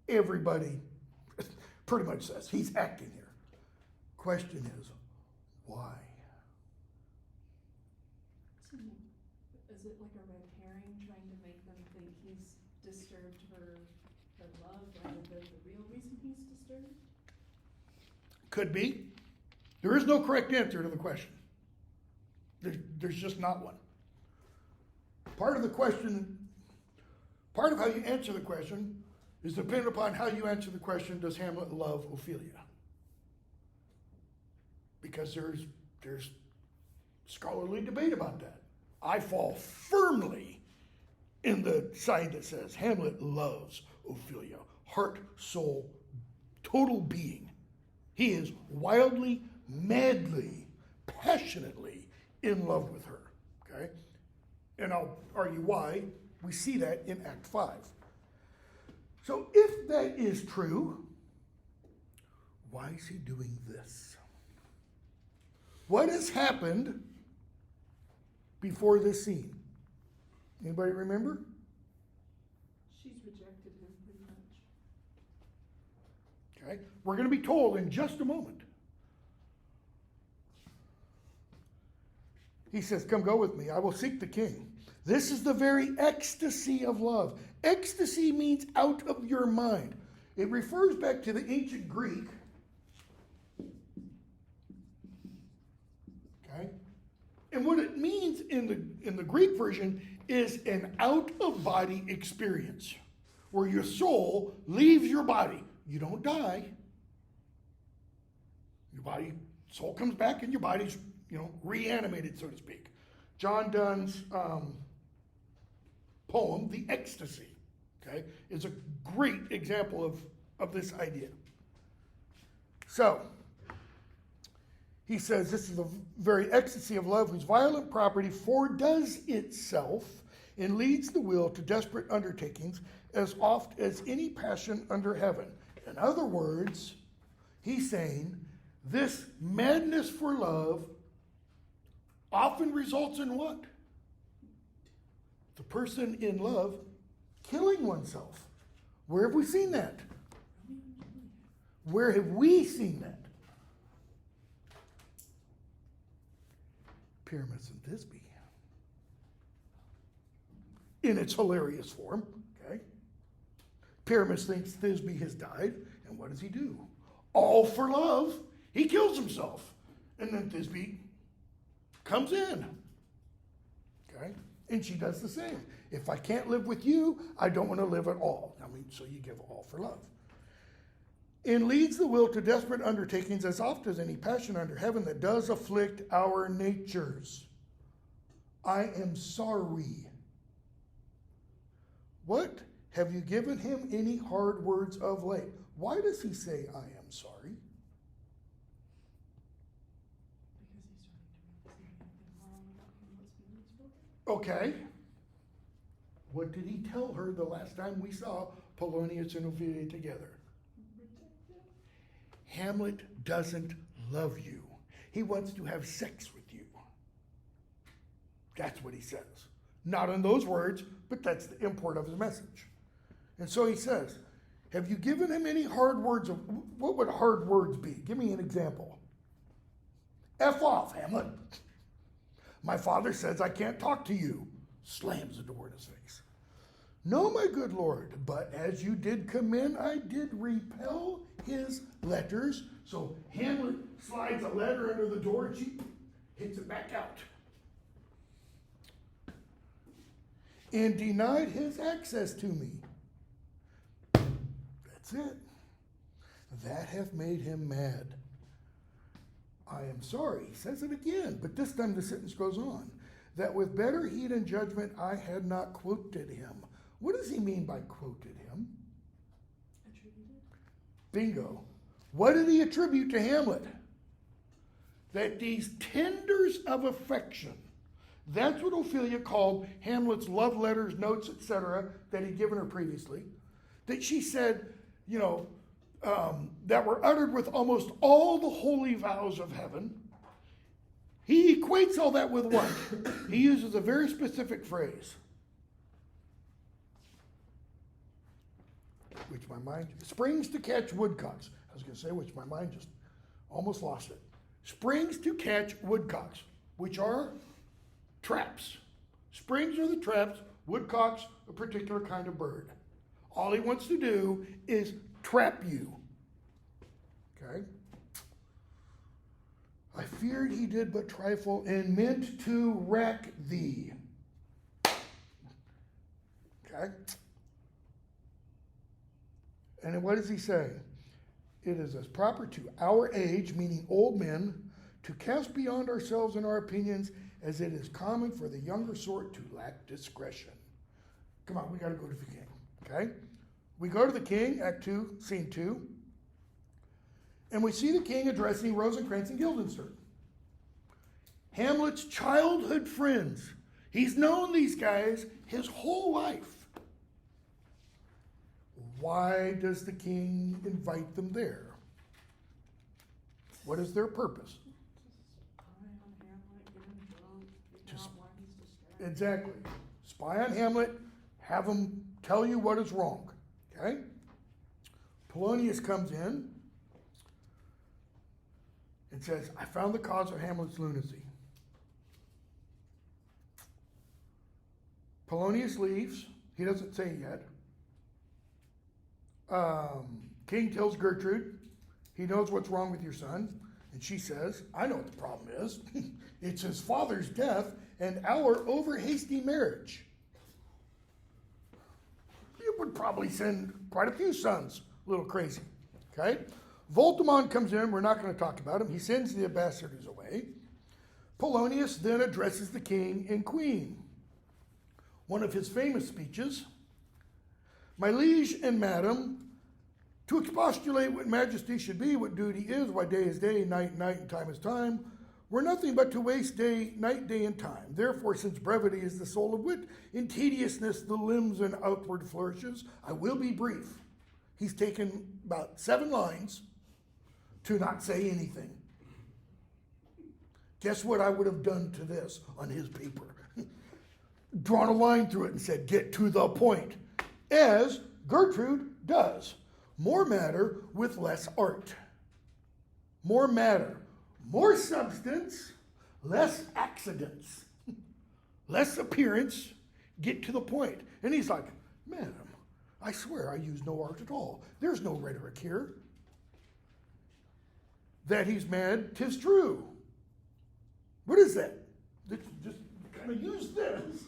Everybody pretty much says he's acting here. Question is, why? Is it like a red herring trying to make them think he's disturbed her love rather than the real reason he's disturbed? Could be. There is no correct answer to the question. There's just not one. Part of how you answer the question is dependent upon how you answer the question, does Hamlet love Ophelia? Because there's scholarly debate about that. I fall firmly in the side that says Hamlet loves Ophelia. Heart, soul, total being. He is wildly, madly, passionately in love with her. Okay? And I'll argue why. We see that in Act 5. So if that is true, why is he doing this? What has happened before this scene? Anybody remember? Okay? We're going to be told in just a moment. He says, come go with me. I will seek the king. This is the very ecstasy of love. Ecstasy means out of your mind. It refers back to the ancient Greek. Okay? And what it means in the Greek version is an out-of-body experience where your soul leaves your body. You don't die. Your body, soul comes back and your body's, reanimated, so to speak. John Donne's poem, The Ecstasy, okay, is a great example of this idea. So, he says, this is the very ecstasy of love whose violent property foredoes itself and leads the will to desperate undertakings as oft as any passion under heaven. In other words, he's saying this madness for love often results in what? The person in love killing oneself. Where have we seen that? Where have we seen that? Pyramus and Thisbe. In its hilarious form, okay? Pyramus thinks Thisbe has died, and what does he do? All for love, he kills himself. And then Thisbe comes in, okay? And she does the same. If I can't live with you, I don't want to live at all. So you give all for love. And leads the will to desperate undertakings as oft as any passion under heaven that does afflict our natures. I am sorry. What? Have you given him any hard words of late? Why does he say, I am sorry? Okay. What did he tell her the last time we saw Polonius and Ophelia together? Hamlet doesn't love you. He wants to have sex with you. That's what he says. Not in those words, but that's the import of his message. And so he says, have you given him any hard words? What would hard words be? Give me an example. F off, Hamlet. My father says I can't talk to you. Slams the door in his face. No, my good lord, but as you did come in, I did repel his letters. So Hamlet slides a letter under the door and she hits it back out. And denied his access to me. That's it. That hath made him mad. I am sorry, he says it again, but this time the sentence goes on, that with better heed and judgment I had not quoted him. What does he mean by quoted him? Attributed. Bingo. What did he attribute to Hamlet? That these tenders of affection, that's what Ophelia called Hamlet's love letters, notes, etc., that he'd given her previously, that she said, that were uttered with almost all the holy vows of heaven. He equates all that with what? He uses a very specific phrase, which my mind, springs to catch woodcocks. I was going to say, which my mind just almost lost it. Springs to catch woodcocks, which are traps. Springs are the traps, woodcocks, a particular kind of bird. All he wants to do is trap you. Okay? I feared he did but trifle and meant to rack thee. Okay? And what does he say? It is as proper to our age, meaning old men, to cast beyond ourselves in our opinions as it is common for the younger sort to lack discretion. Come on, we got to go to the king. Okay? We go to the king, Act 2, Scene 2, and we see the king addressing Rosencrantz and Guildenstern. Hamlet's childhood friends. He's known these guys his whole life. Why does the king invite them there? What is their purpose? Exactly. Spy on Hamlet, have him tell you what is wrong. Okay? Polonius comes in, and says, I found the cause of Hamlet's lunacy. Polonius leaves. He doesn't say yet. King tells Gertrude, he knows what's wrong with your son. And she says, I know what the problem is. It's his father's death and our over hasty marriage. It would probably send quite a few sons a little crazy. Okay? Voltimand comes in. We're not going to talk about him. He sends the ambassadors away. Polonius then addresses the king and queen. One of his famous speeches, my liege and madam, to expostulate what majesty should be, what duty is, why day is day, night, night, and time is time, were nothing but to waste day, night, day, and time. Therefore, since brevity is the soul of wit, in tediousness the limbs and outward flourishes, I will be brief. He's taken about 7 lines to not say anything. Guess what I would have done to this on his paper? Drawn a line through it and said, get to the point. As Gertrude does. More matter with less art. More matter. More substance, less accidents. Less appearance, get to the point. And he's like, madam, I swear I use no art at all. There's no rhetoric here. That he's mad, 'tis true. What is that? Just kind of use this.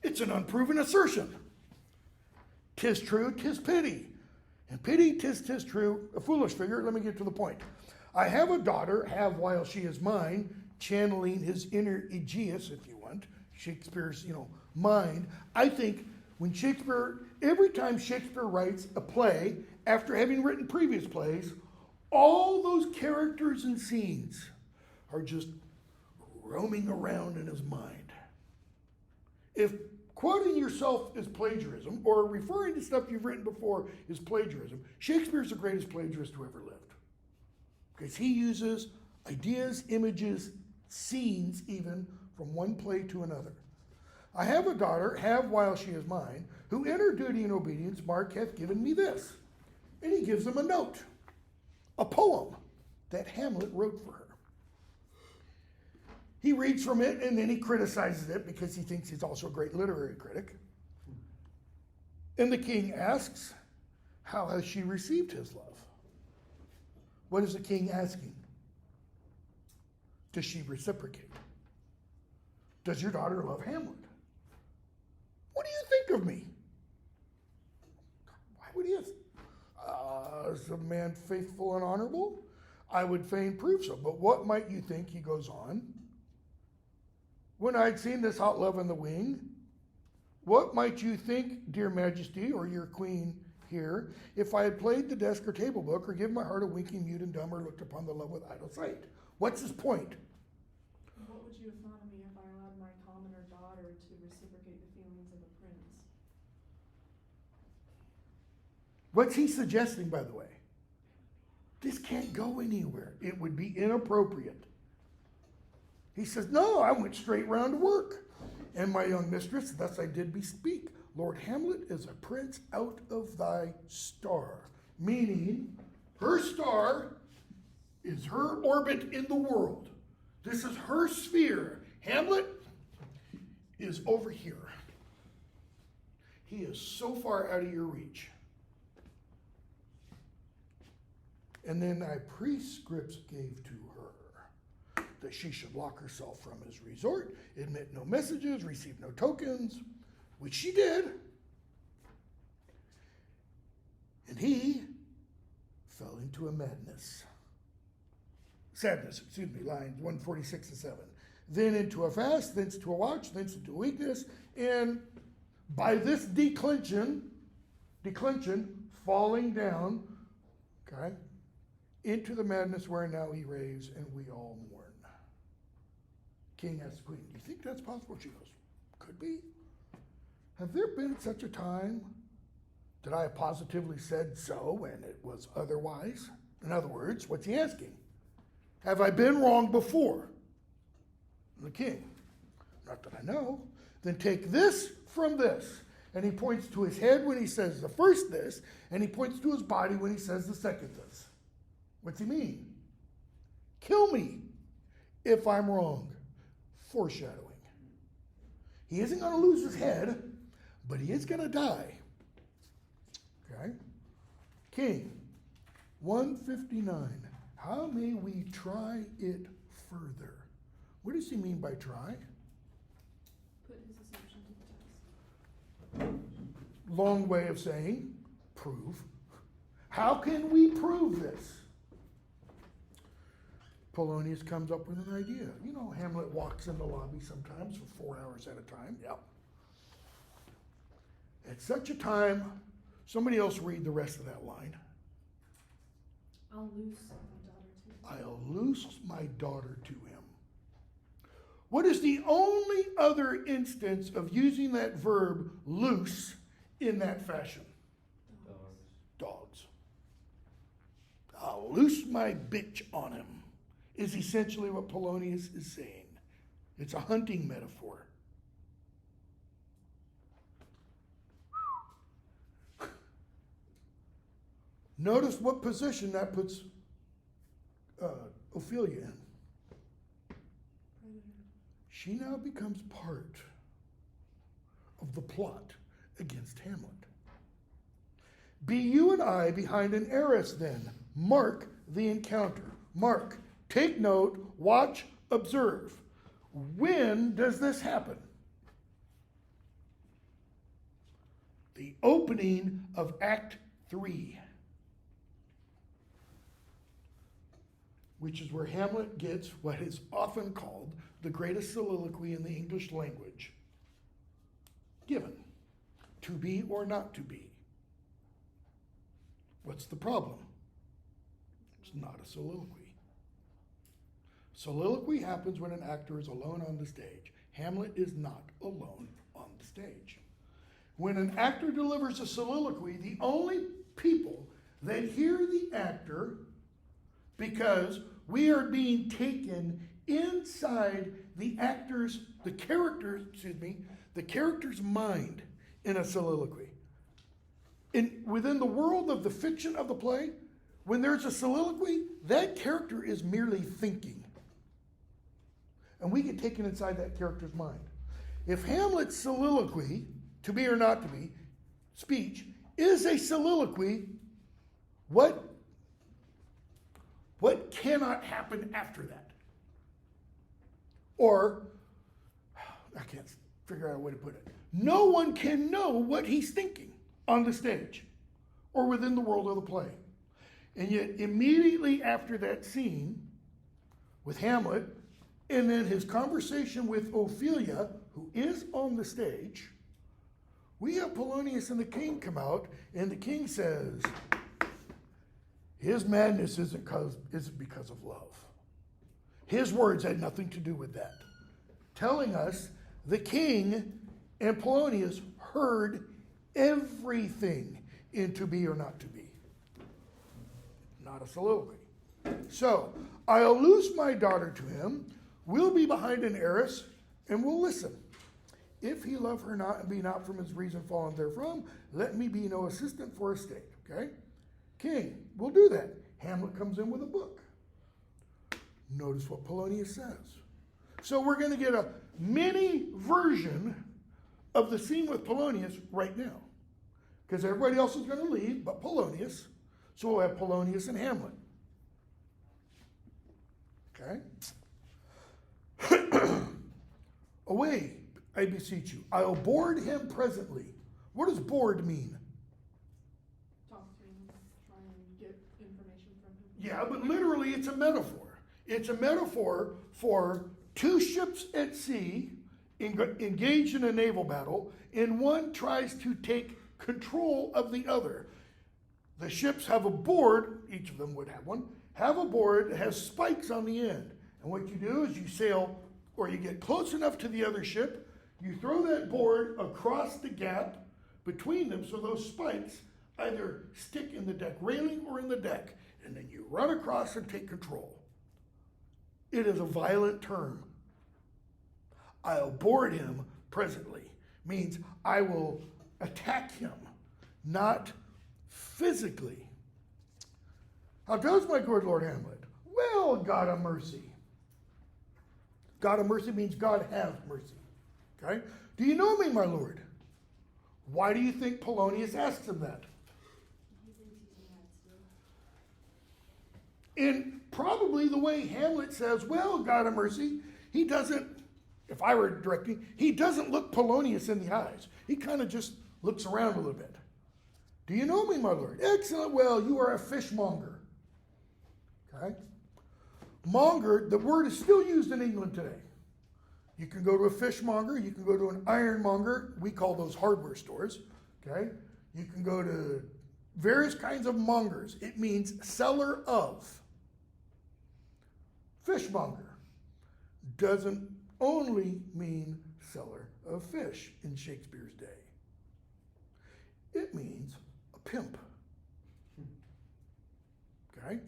It's an unproven assertion. 'Tis true, 'tis pity. And pity, 'tis true, a foolish figure. Let me get to the point. I have a daughter, have while she is mine, channeling his inner Aegeus, if you want, Shakespeare's, mind. I think when every time Shakespeare writes a play, after having written previous plays, all those characters and scenes are just roaming around in his mind. If quoting yourself is plagiarism, or referring to stuff you've written before is plagiarism, Shakespeare's the greatest plagiarist who ever lived. Because he uses ideas, images, scenes even, from one play to another. I have a daughter, have while she is mine, who in her duty and obedience Mark hath given me this. And he gives him a note, a poem that Hamlet wrote for her. He reads from it and then he criticizes it because he thinks he's also a great literary critic. And the king asks, how has she received his love? What is the king asking? Does she reciprocate? Does your daughter love Hamlet? What do you think of me? Why would he ask? Is a man faithful and honorable? I would fain prove so. But what might you think, he goes on, when I'd seen this hot love in the wing, what might you think, dear majesty, or your queen here, if I had played the desk or table book, or given my heart a winking, mute and dumb, or looked upon the love with idle sight? What's his point? What would you have thought of me if I allowed my commoner daughter to reciprocate the feelings of a prince? What's he suggesting, by the way? This can't go anywhere. It would be inappropriate. He says, no, I went straight round to work. And my young mistress, thus I did bespeak. Lord Hamlet is a prince out of thy star. Meaning, her star is her orbit in the world. This is her sphere. Hamlet is over here. He is so far out of your reach. And then I prescripts gave to her that she should lock herself from his resort, admit no messages, receive no tokens, which she did. And he fell into a madness. Sadness, lines 146 to 7. Then into a fast, thence to a watch, thence into weakness, and by this declension, falling down, okay, into the madness where now he raves and we all mourn. King asks the queen, do you think that's possible? She goes, could be. Have there been such a time that I have positively said so and it was otherwise? In other words, what's he asking? Have I been wrong before? The king, not that I know. Then take this from this. And he points to his head when he says the first this, and he points to his body when he says the second this. What's he mean? Kill me if I'm wrong. Foreshadowing. He isn't going to lose his head, but he is going to die. Okay? King 159. How may we try it further? What does he mean by try? Put his assumption to the test. Long way of saying prove. How can we prove this? Polonius comes up with an idea. You know, Hamlet walks in the lobby sometimes for 4 hours at a time. Yep. At such a time, somebody else read the rest of that line. I'll loose my daughter to him. I'll loose my daughter to him. What is the only other instance of using that verb loose in that fashion? Dogs. I'll loose my bitch on him, is essentially what Polonius is saying. It's a hunting metaphor. Notice what position that puts Ophelia in. She now becomes part of the plot against Hamlet. Be you and I behind an arras then. Mark the encounter. Mark, take note, watch, observe. When does this happen? The opening of Act 3. Which is where Hamlet gets what is often called the greatest soliloquy in the English language. Given. To be or not to be. What's the problem? It's not a soliloquy. Soliloquy happens when an actor is alone on the stage. Hamlet is not alone on the stage. When an actor delivers a soliloquy, the only people that hear the actor, because we are being taken inside the character's mind in a soliloquy. Within the world of the fiction of the play, when there's a soliloquy, that character is merely thinking. And we get taken inside that character's mind. If Hamlet's soliloquy, to be or not to be, speech, is a soliloquy, what cannot happen after that? Or, I can't figure out a way to put it. No one can know what he's thinking on the stage or within the world of the play. And yet, immediately after that scene with Hamlet, and then his conversation with Ophelia, who is on the stage, we have Polonius and the king come out, and the king says, his madness isn't because of love. His words had nothing to do with that. Telling us the king and Polonius heard everything in To Be or Not to Be. Not a soliloquy. So, I'll loose my daughter to him, we'll be behind an arras, and we'll listen. If he love her not and be not from his reason fallen therefrom, let me be no assistant for a state. Okay? King, we'll do that. Hamlet comes in with a book. Notice what Polonius says. So we're going to get a mini version of the scene with Polonius right now. Because everybody else is going to leave but Polonius. So we'll have Polonius and Hamlet. Okay? Away, I beseech you. I'll board him presently. What does board mean? Talk to him, try and get information from him. Yeah, but literally it's a metaphor. It's a metaphor for two ships at sea engaged in a naval battle, and one tries to take control of the other. The ships have a board, each of them would have one, have a board that has spikes on the end. And what you do is you sail, or you get close enough to the other ship, you throw that board across the gap between them so those spikes either stick in the deck railing or in the deck, and then you run across and take control. It is a violent term. I'll board him presently means I will attack him, not physically. How goes my good Lord Hamlet? Well, God of mercy. God of mercy means God have mercy. Okay? Do you know me, my lord? Why do you think Polonius asks him that? He thinks he's mad still. In probably the way Hamlet says, well, God of mercy, he doesn't, if I were directing, he doesn't look Polonius in the eyes. He kind of just looks around a little bit. Do you know me, my lord? Excellent. Well, you are a fishmonger. Okay? Monger, the word is still used in England today. You can go to a fishmonger. You can go to an ironmonger. We call those hardware stores. Okay? You can go to various kinds of mongers. It means seller of. Fishmonger doesn't only mean seller of fish in Shakespeare's day. It means a pimp. Okay?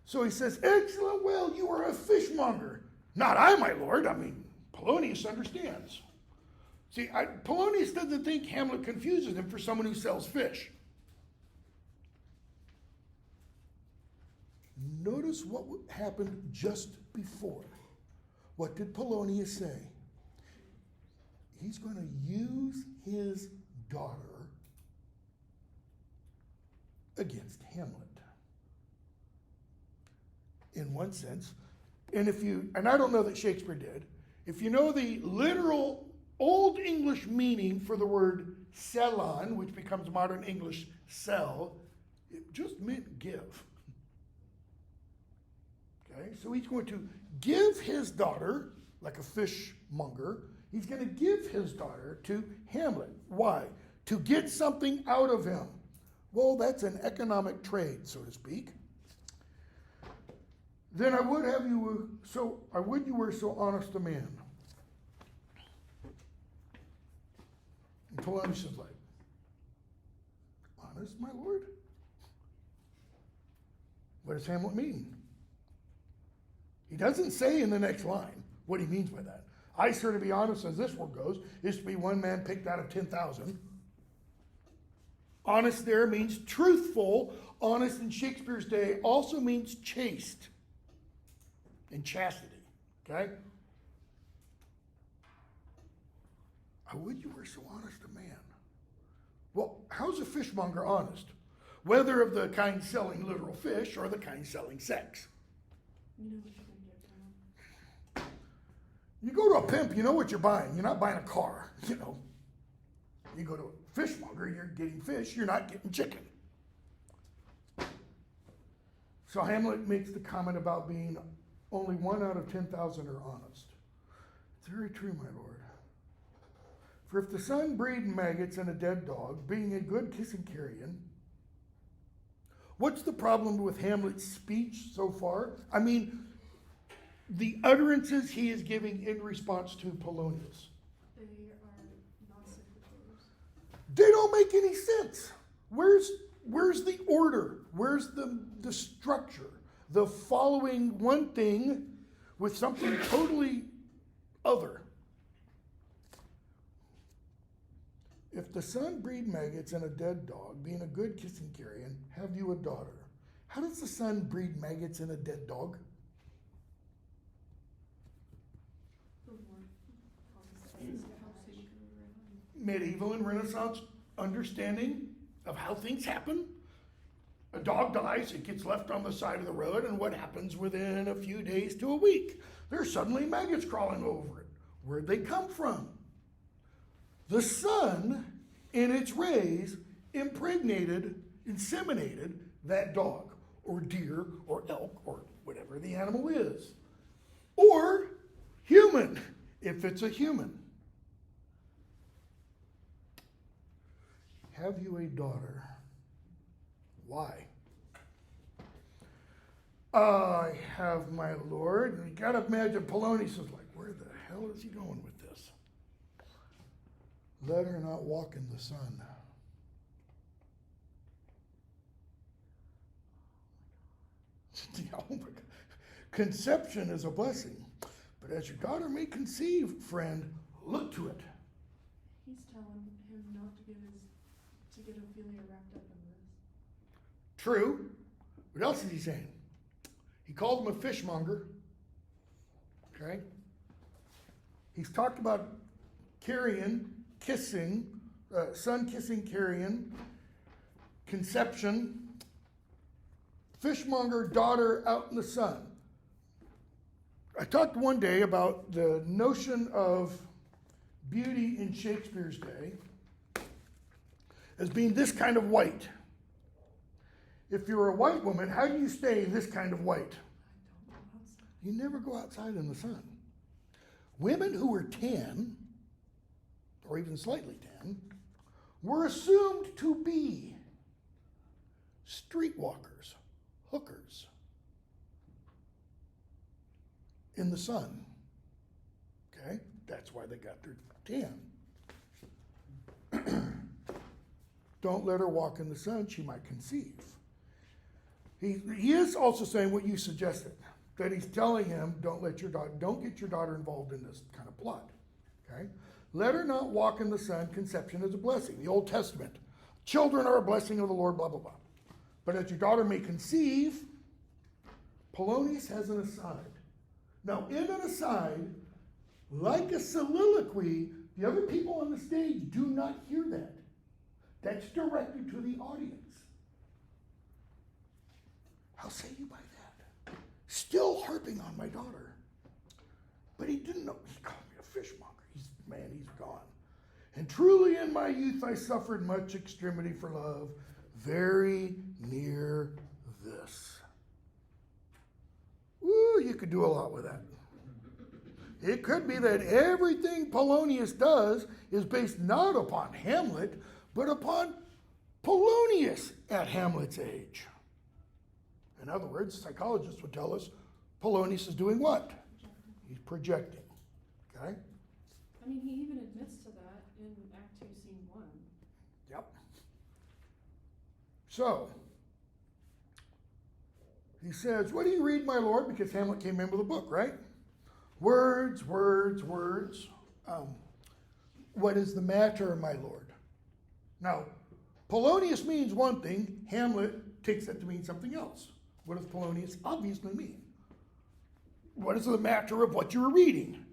So he says, excellent, well, you are a fishmonger. Not I, my lord. I mean, Polonius understands. See, Polonius doesn't think Hamlet confuses him for someone who sells fish. Notice what happened just before. What did Polonius say? He's going to use his daughter against Hamlet. In one sense, and I don't know that Shakespeare did, if you know the literal Old English meaning for the word sellon, which becomes modern English sell, it just meant give. Okay, so he's going to give his daughter, like a fishmonger, he's going to give his daughter to Hamlet. Why? To get something out of him. Well, that's an economic trade, so to speak. Then I would you were so honest a man. And Polonius is like, honest, my lord? What does Hamlet mean? He doesn't say in the next line what he means by that. I swear to be honest, as this word goes, is to be one man picked out of 10,000. Honest there means truthful. Honest in Shakespeare's day also means chaste and chastity. Okay? I would you were so honest a man. Well, how's a fishmonger honest? Whether of the kind selling literal fish or the kind selling sex. You know what you're gonna get from him. You go to a pimp, you know what you're buying. You're not buying a car, you know. You go to a fishmonger, you're getting fish, you're not getting chicken. So Hamlet makes the comment about being only 1 out of 10,000 are honest. It's very true, my lord. For if the sun breed maggots in a dead dog, being a good kissing carrion, what's the problem with Hamlet's speech so far? I mean, the utterances he is giving in response to Polonius. They are non-sequiturs. They don't make any sense. Where's the order? Where's the structure? The following one thing with something totally other. If the sun breed maggots in a dead dog, being a good kissing carrion, have you a daughter? How does the sun breed maggots in a dead dog? Medieval and Renaissance understanding of how things happen. A dog dies, it gets left on the side of the road, and what happens within a few days to a week? There's suddenly maggots crawling over it. Where'd they come from? The sun, in its rays, inseminated that dog, or deer, or elk, or whatever the animal is. Or human, if it's a human. Have you a daughter? Why? I have, my lord. And you gotta imagine Polonius is like, where the hell is he going with this? Let her not walk in the sun. Oh my God. Conception is a blessing, but as your daughter may conceive, friend, look to it. He's telling him not to get Ophelia wrapped up in this. True. What else is he saying? He called him a fishmonger. Okay? He's talked about carrion, kissing, son kissing carrion, conception, fishmonger, daughter out in the sun. I talked one day about the notion of beauty in Shakespeare's day as being this kind of white. If you're a white woman, how do you stay this kind of white? You never go outside in the sun. Women who were tan, or even slightly tan, were assumed to be streetwalkers, hookers in the sun. Okay? That's why they got their tan. Don't let her walk in the sun, she might conceive. He is also saying what you suggested, that he's telling him, don't get your daughter involved in this kind of plot. Okay? Let her not walk in the sun, conception is a blessing. The Old Testament. Children are a blessing of the Lord, blah, blah, blah. But as your daughter may conceive, Polonius has an aside. Now, in an aside, like a soliloquy, the other people on the stage do not hear that. That's directed to the audience. How say you by that? Still harping on my daughter. But he didn't know. He called me a fishmonger. He's gone. And truly in my youth I suffered much extremity for love, very near this. Woo, you could do a lot with that. It could be that everything Polonius does is based not upon Hamlet, but upon Polonius at Hamlet's age. In other words, psychologists would tell us Polonius is doing what? He's projecting. Okay? I mean, he even admits to that in Act 2, Scene 1. Yep. So, he says, what do you read, my lord? Because Hamlet came in with a book, right? Words, words, words. What is the matter, my lord? Now, Polonius means one thing. Hamlet takes that to mean something else. What does Polonius obviously mean? What is the matter of what you were reading?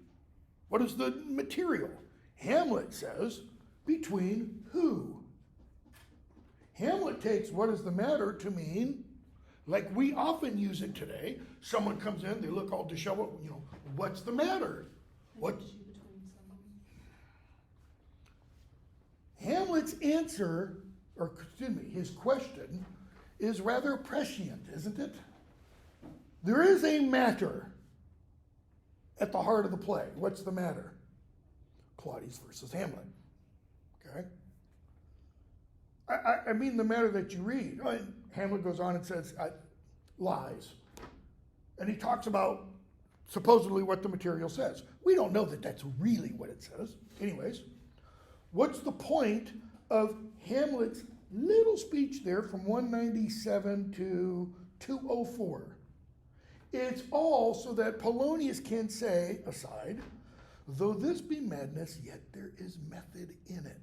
What is the material? Hamlet says, between who? Hamlet takes what is the matter to mean, like we often use it today. Someone comes in, they look all disheveled, what's the matter? What? Hamlet's answer, or excuse me, his question is rather prescient, isn't it? There is a matter at the heart of the play. What's the matter? Claudius versus Hamlet. Okay? I mean the matter that you read. Hamlet goes on and says, lies. And he talks about supposedly what the material says. We don't know that that's really what it says. Anyways, what's the point of Hamlet's little speech there from 197 to 204? It's all so that Polonius can say, aside, though this be madness, yet there is method in it.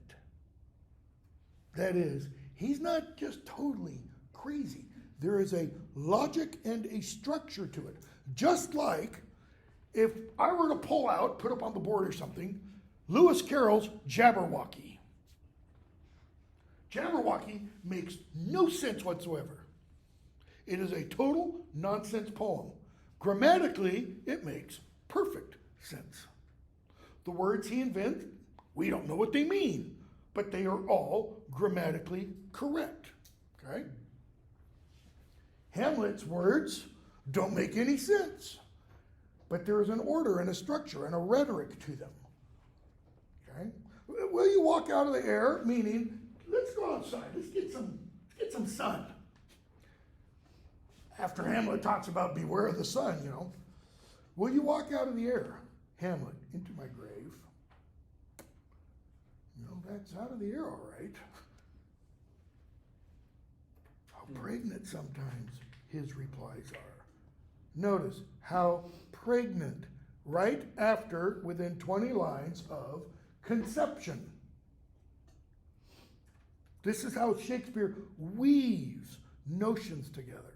That is, he's not just totally crazy. There is a logic and a structure to it. Just like if I were to pull out, put up on the board or something, Lewis Carroll's Jabberwocky. Jabberwocky makes no sense whatsoever. It is a total nonsense poem. Grammatically, it makes perfect sense. The words he invented, we don't know what they mean, but they are all grammatically correct. Okay? Hamlet's words don't make any sense, but there is an order and a structure and a rhetoric to them. Okay? Will you walk out of the air? Meaning, let's go outside. Let's get some sun. After Hamlet talks about beware of the sun, Will you walk out of the air, Hamlet, into my grave? That's out of the air, all right. How pregnant sometimes his replies are. Notice how pregnant, right after, within 20 lines of conception. This is how Shakespeare weaves notions together.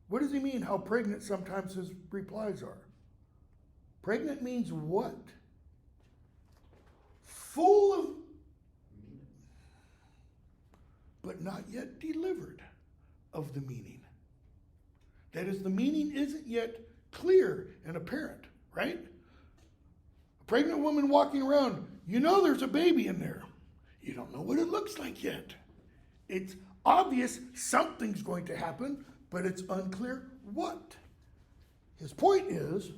What does he mean how pregnant sometimes his replies are? Pregnant means what? Full of, but not yet delivered of the meaning. That is, the meaning isn't yet clear and apparent, right? A pregnant woman walking around, you know there's a baby in there. You don't know what it looks like yet. It's obvious something's going to happen, but it's unclear what. His point is,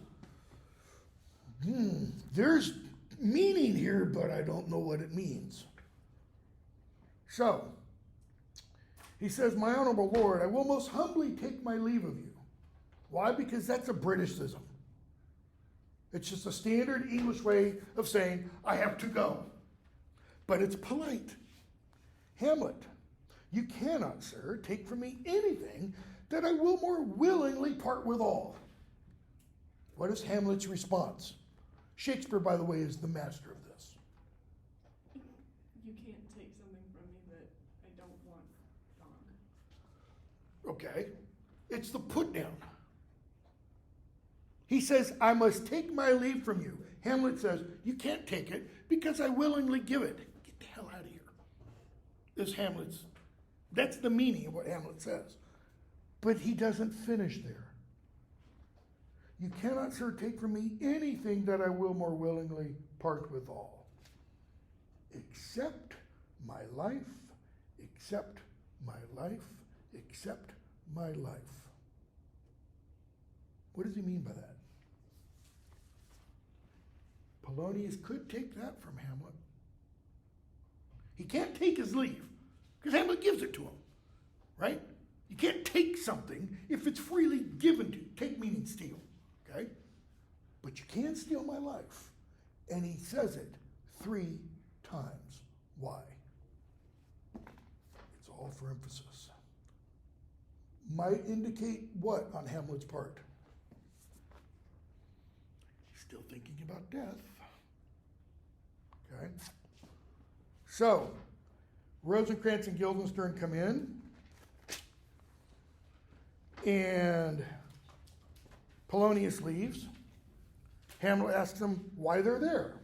there's meaning here, but I don't know what it means. So, he says, my honorable Lord, I will most humbly take my leave of you. Why? Because that's a Britishism. It's just a standard English way of saying, I have to go. But it's polite. Hamlet, you cannot, sir, take from me anything that I will more willingly part withal. What is Hamlet's response? Shakespeare, by the way, is the master of this. You can't take something from me that I don't want gone. Okay? It's the put down. He says, I must take my leave from you. Hamlet says, you can't take it because I willingly give it. Get the hell out of here. That's the meaning of what Hamlet says. But he doesn't finish there. You cannot, sir, take from me anything that I will more willingly part withal, except my life, except my life, except my life. What does he mean by that? Polonius could take that from Hamlet. He can't take his leave because Hamlet gives it to him, right? You can't take something if it's freely given to you. Take meaning steal, okay? But you can steal my life. And he says it 3 times. Why? It's all for emphasis. Might indicate what on Hamlet's part? Still thinking about death. Okay? So, Rosencrantz and Guildenstern come in, and Polonius leaves. Hamlet asks them why they're there.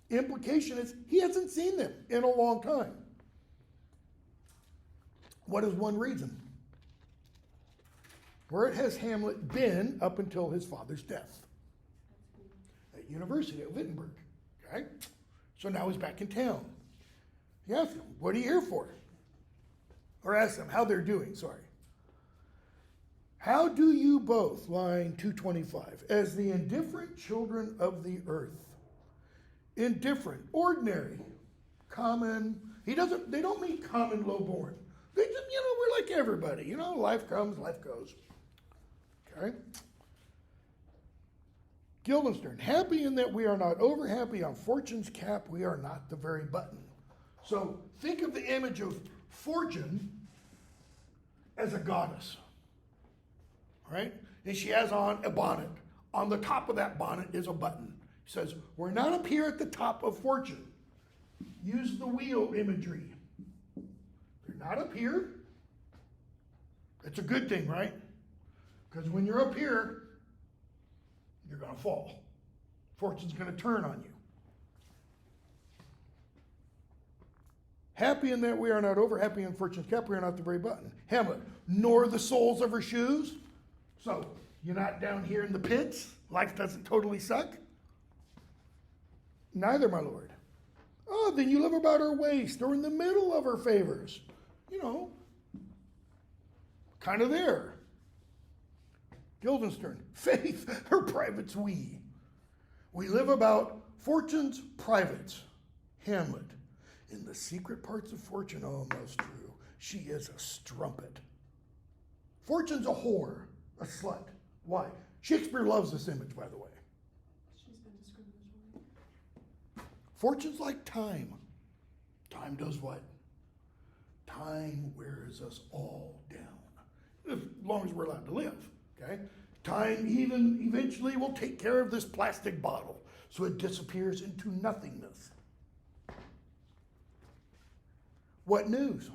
Implication is he hasn't seen them in a long time. What is one reason? Where has Hamlet been up until his father's death? At University of Wittenberg. Okay? So now he's back in town. He asks them, what are you here for? Or asks them how they're doing, sorry. How do you both, line 225, as the indifferent children of the earth, indifferent, ordinary, common, they don't mean common, low-born. They just, we're like everybody, life comes, life goes. Okay? Guildenstern, happy in that we are not over happy on fortune's cap, we are not the very button. So think of the image of fortune as a goddess, right? And she has on a bonnet. On the top of that bonnet is a button. He says, we're not up here at the top of fortune. Use the wheel imagery. They're not up here. It's a good thing, right? Because when you're up here, you're going to fall. Fortune's going to turn on you. Happy in that we are not over, happy in fortune's cap, we are not the very button. Hamlet, nor the soles of her shoes. So, you're not down here in the pits? Life doesn't totally suck? Neither, my lord. Oh, then you live about her waist or in the middle of her favors. Kind of there. Guildenstern, faith, her privates we. We live about fortune's privates. Hamlet, in the secret parts of fortune, oh, most true, she is a strumpet. Fortune's a whore, a slut. Why? Shakespeare loves this image, by the way. She's been discriminatory. Fortune's like time. Time does what? Time wears us all down. As long as we're allowed to live, okay? Time even eventually will take care of this plastic bottle so it disappears into nothingness. What news?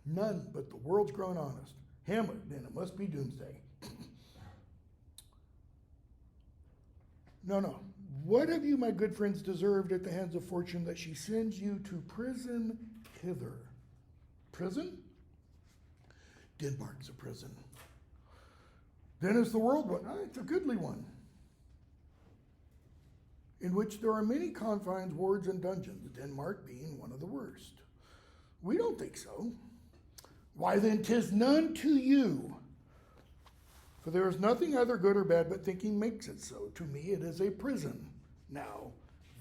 None, but the world's grown honest. Hamlet, then it must be doomsday. No. What have you, my good friends, deserved at the hands of fortune that she sends you to prison hither? Prison? Denmark's a prison. Then is the world one? It's a goodly one, in which there are many confines, wards, and dungeons, Denmark being one of the worst. We don't think so. Why then, 'tis none to you. For there is nothing either good or bad, but thinking makes it so. To me, it is a prison. Now,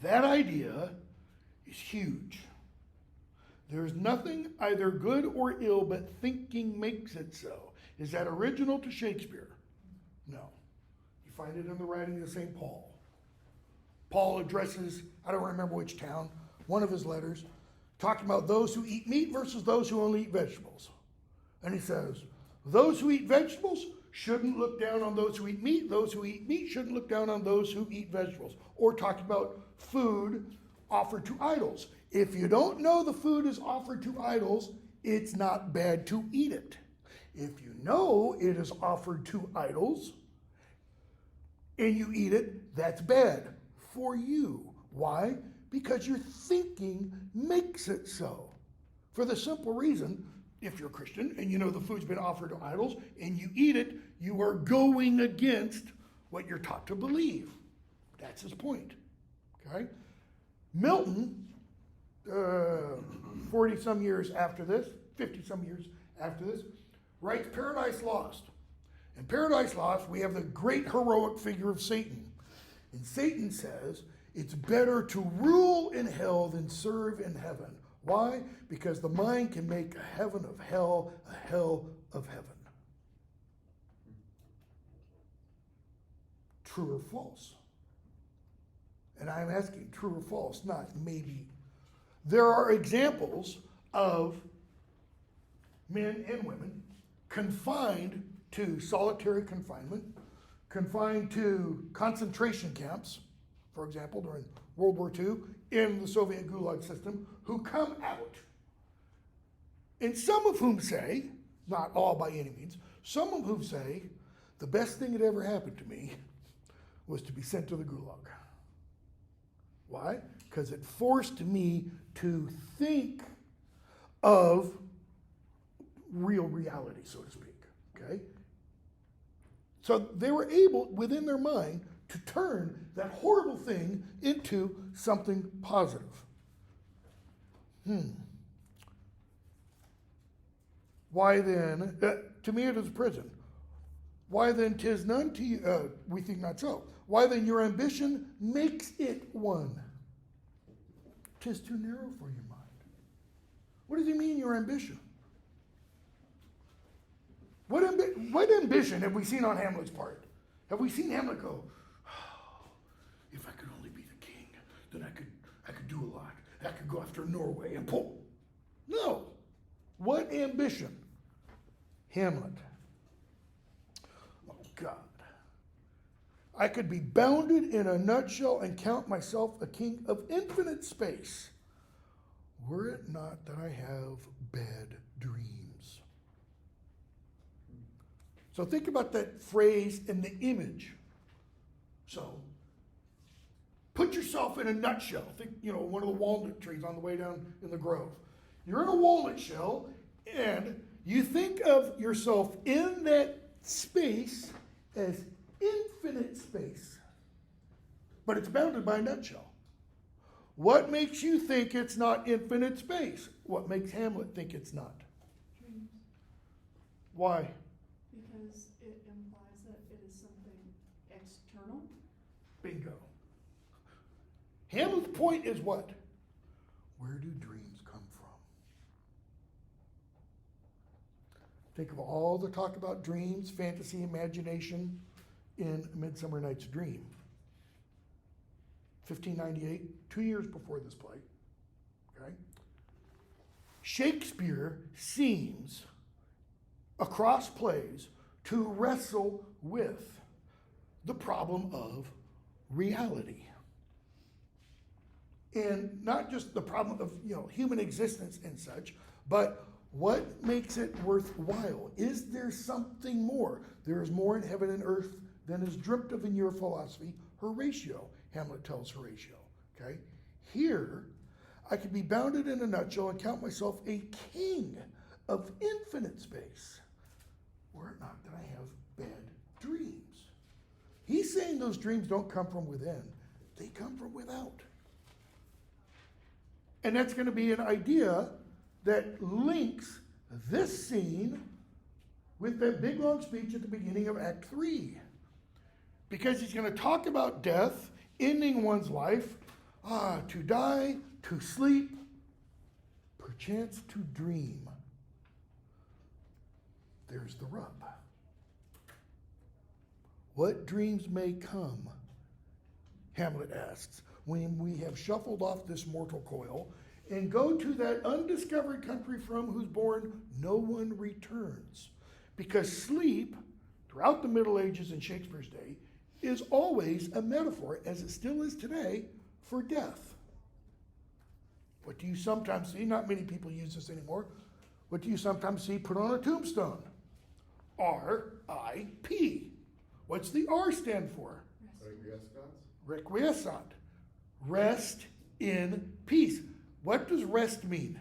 that idea is huge. There is nothing either good or ill, but thinking makes it so. Is that original to Shakespeare? No. You find it in the writings of St. Paul. Paul addresses, I don't remember which town, one of his letters, talking about those who eat meat versus those who only eat vegetables. And he says, those who eat vegetables shouldn't look down on those who eat meat. Those who eat meat shouldn't look down on those who eat vegetables. Or talking about food offered to idols. If you don't know the food is offered to idols, it's not bad to eat it. If you know it is offered to idols and you eat it, that's bad for you. Why? Because your thinking makes it so. For the simple reason, if you're a Christian and you know the food's been offered to idols and you eat it, you are going against what you're taught to believe. That's his point. Okay? Milton, 40-some years after this, 50-some years after this, writes Paradise Lost. In Paradise Lost, we have the great heroic figure of Satan. And Satan says, it's better to rule in hell than serve in heaven. Why? Because the mind can make a heaven of hell, a hell of heaven. True or false? And I'm asking, true or false, not maybe. There are examples of men and women confined to solitary confinement, confined to concentration camps, for example, during World War II, in the Soviet Gulag system, who come out. And some of whom say, not all by any means, some of whom say, the best thing that ever happened to me was to be sent to the Gulag. Why? Because it forced me to think of real reality, so to speak. Okay? So they were able, within their mind, to turn that horrible thing into something positive. Why then, to me it is a prison. Why then 'tis none to you, we think not so. Why then your ambition makes it one. 'Tis too narrow for your mind. What does he mean, your ambition? What ambition have we seen on Hamlet's part? Have we seen Hamlet go, oh, if I could only be the king, then I could do a lot. I could go after Norway and pull. No. What ambition? Hamlet. Oh, God. I could be bounded in a nutshell and count myself a king of infinite space, were it not that I have bad dreams. So think about that phrase and the image. So, put yourself in a nutshell. Think, one of the walnut trees on the way down in the grove. You're in a walnut shell, and you think of yourself in that space as infinite space. But it's bounded by a nutshell. What makes you think it's not infinite space? What makes Hamlet think it's not? Dreams. Why? Because it implies that it is something external. Bingo. Hamlet's point is what? Where do dreams come from? Think of all the talk about dreams, fantasy, imagination in A Midsummer Night's Dream. 1598, 2 years before this play. Okay? Shakespeare seems, across plays, to wrestle with the problem of reality. And not just the problem of human existence and such, but What makes it worthwhile? Is there something more? There is more in heaven and earth than is dreamt of in your philosophy. Horatio, Hamlet tells Horatio. Okay? Here, I could be bounded in a nutshell and count myself a king of infinite space, were it not that I have bad dreams. He's saying those dreams don't come from within, they come from without. And that's going to be an idea that links this scene with that big long speech at the beginning of Act 3. Because he's going to talk about death, ending one's life, to die, to sleep, perchance to dream. There's the rub. What dreams may come, Hamlet asks, when we have shuffled off this mortal coil and go to that undiscovered country from whose bourne no one returns. Because sleep, throughout the Middle Ages and Shakespeare's day, is always a metaphor, as it still is today, for death. What do you sometimes see? Not many people use this anymore. What do you sometimes see put on a tombstone? R.I.P. What's the R stand for? Requiescat. Rest in peace. What does rest mean?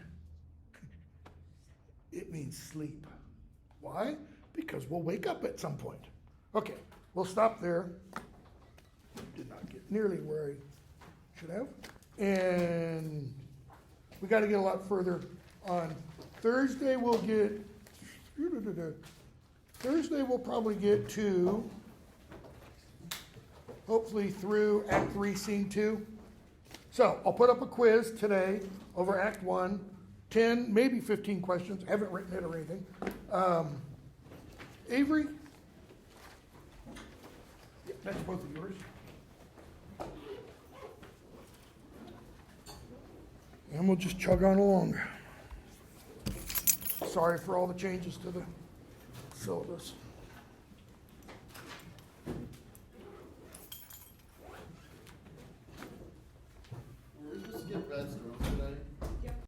It means sleep. Why? Because we'll wake up at some point. Okay, we'll stop there. Did not get nearly where I should have. And we got to get a lot further on. Thursday we'll probably get to, hopefully through Act 3, Scene 2. So I'll put up a quiz today over Act 1, 10, maybe 15 questions. I haven't written it or anything. Avery? Yeah, that's both of yours. And we'll just chug on along. Sorry for all the changes to the syllabus.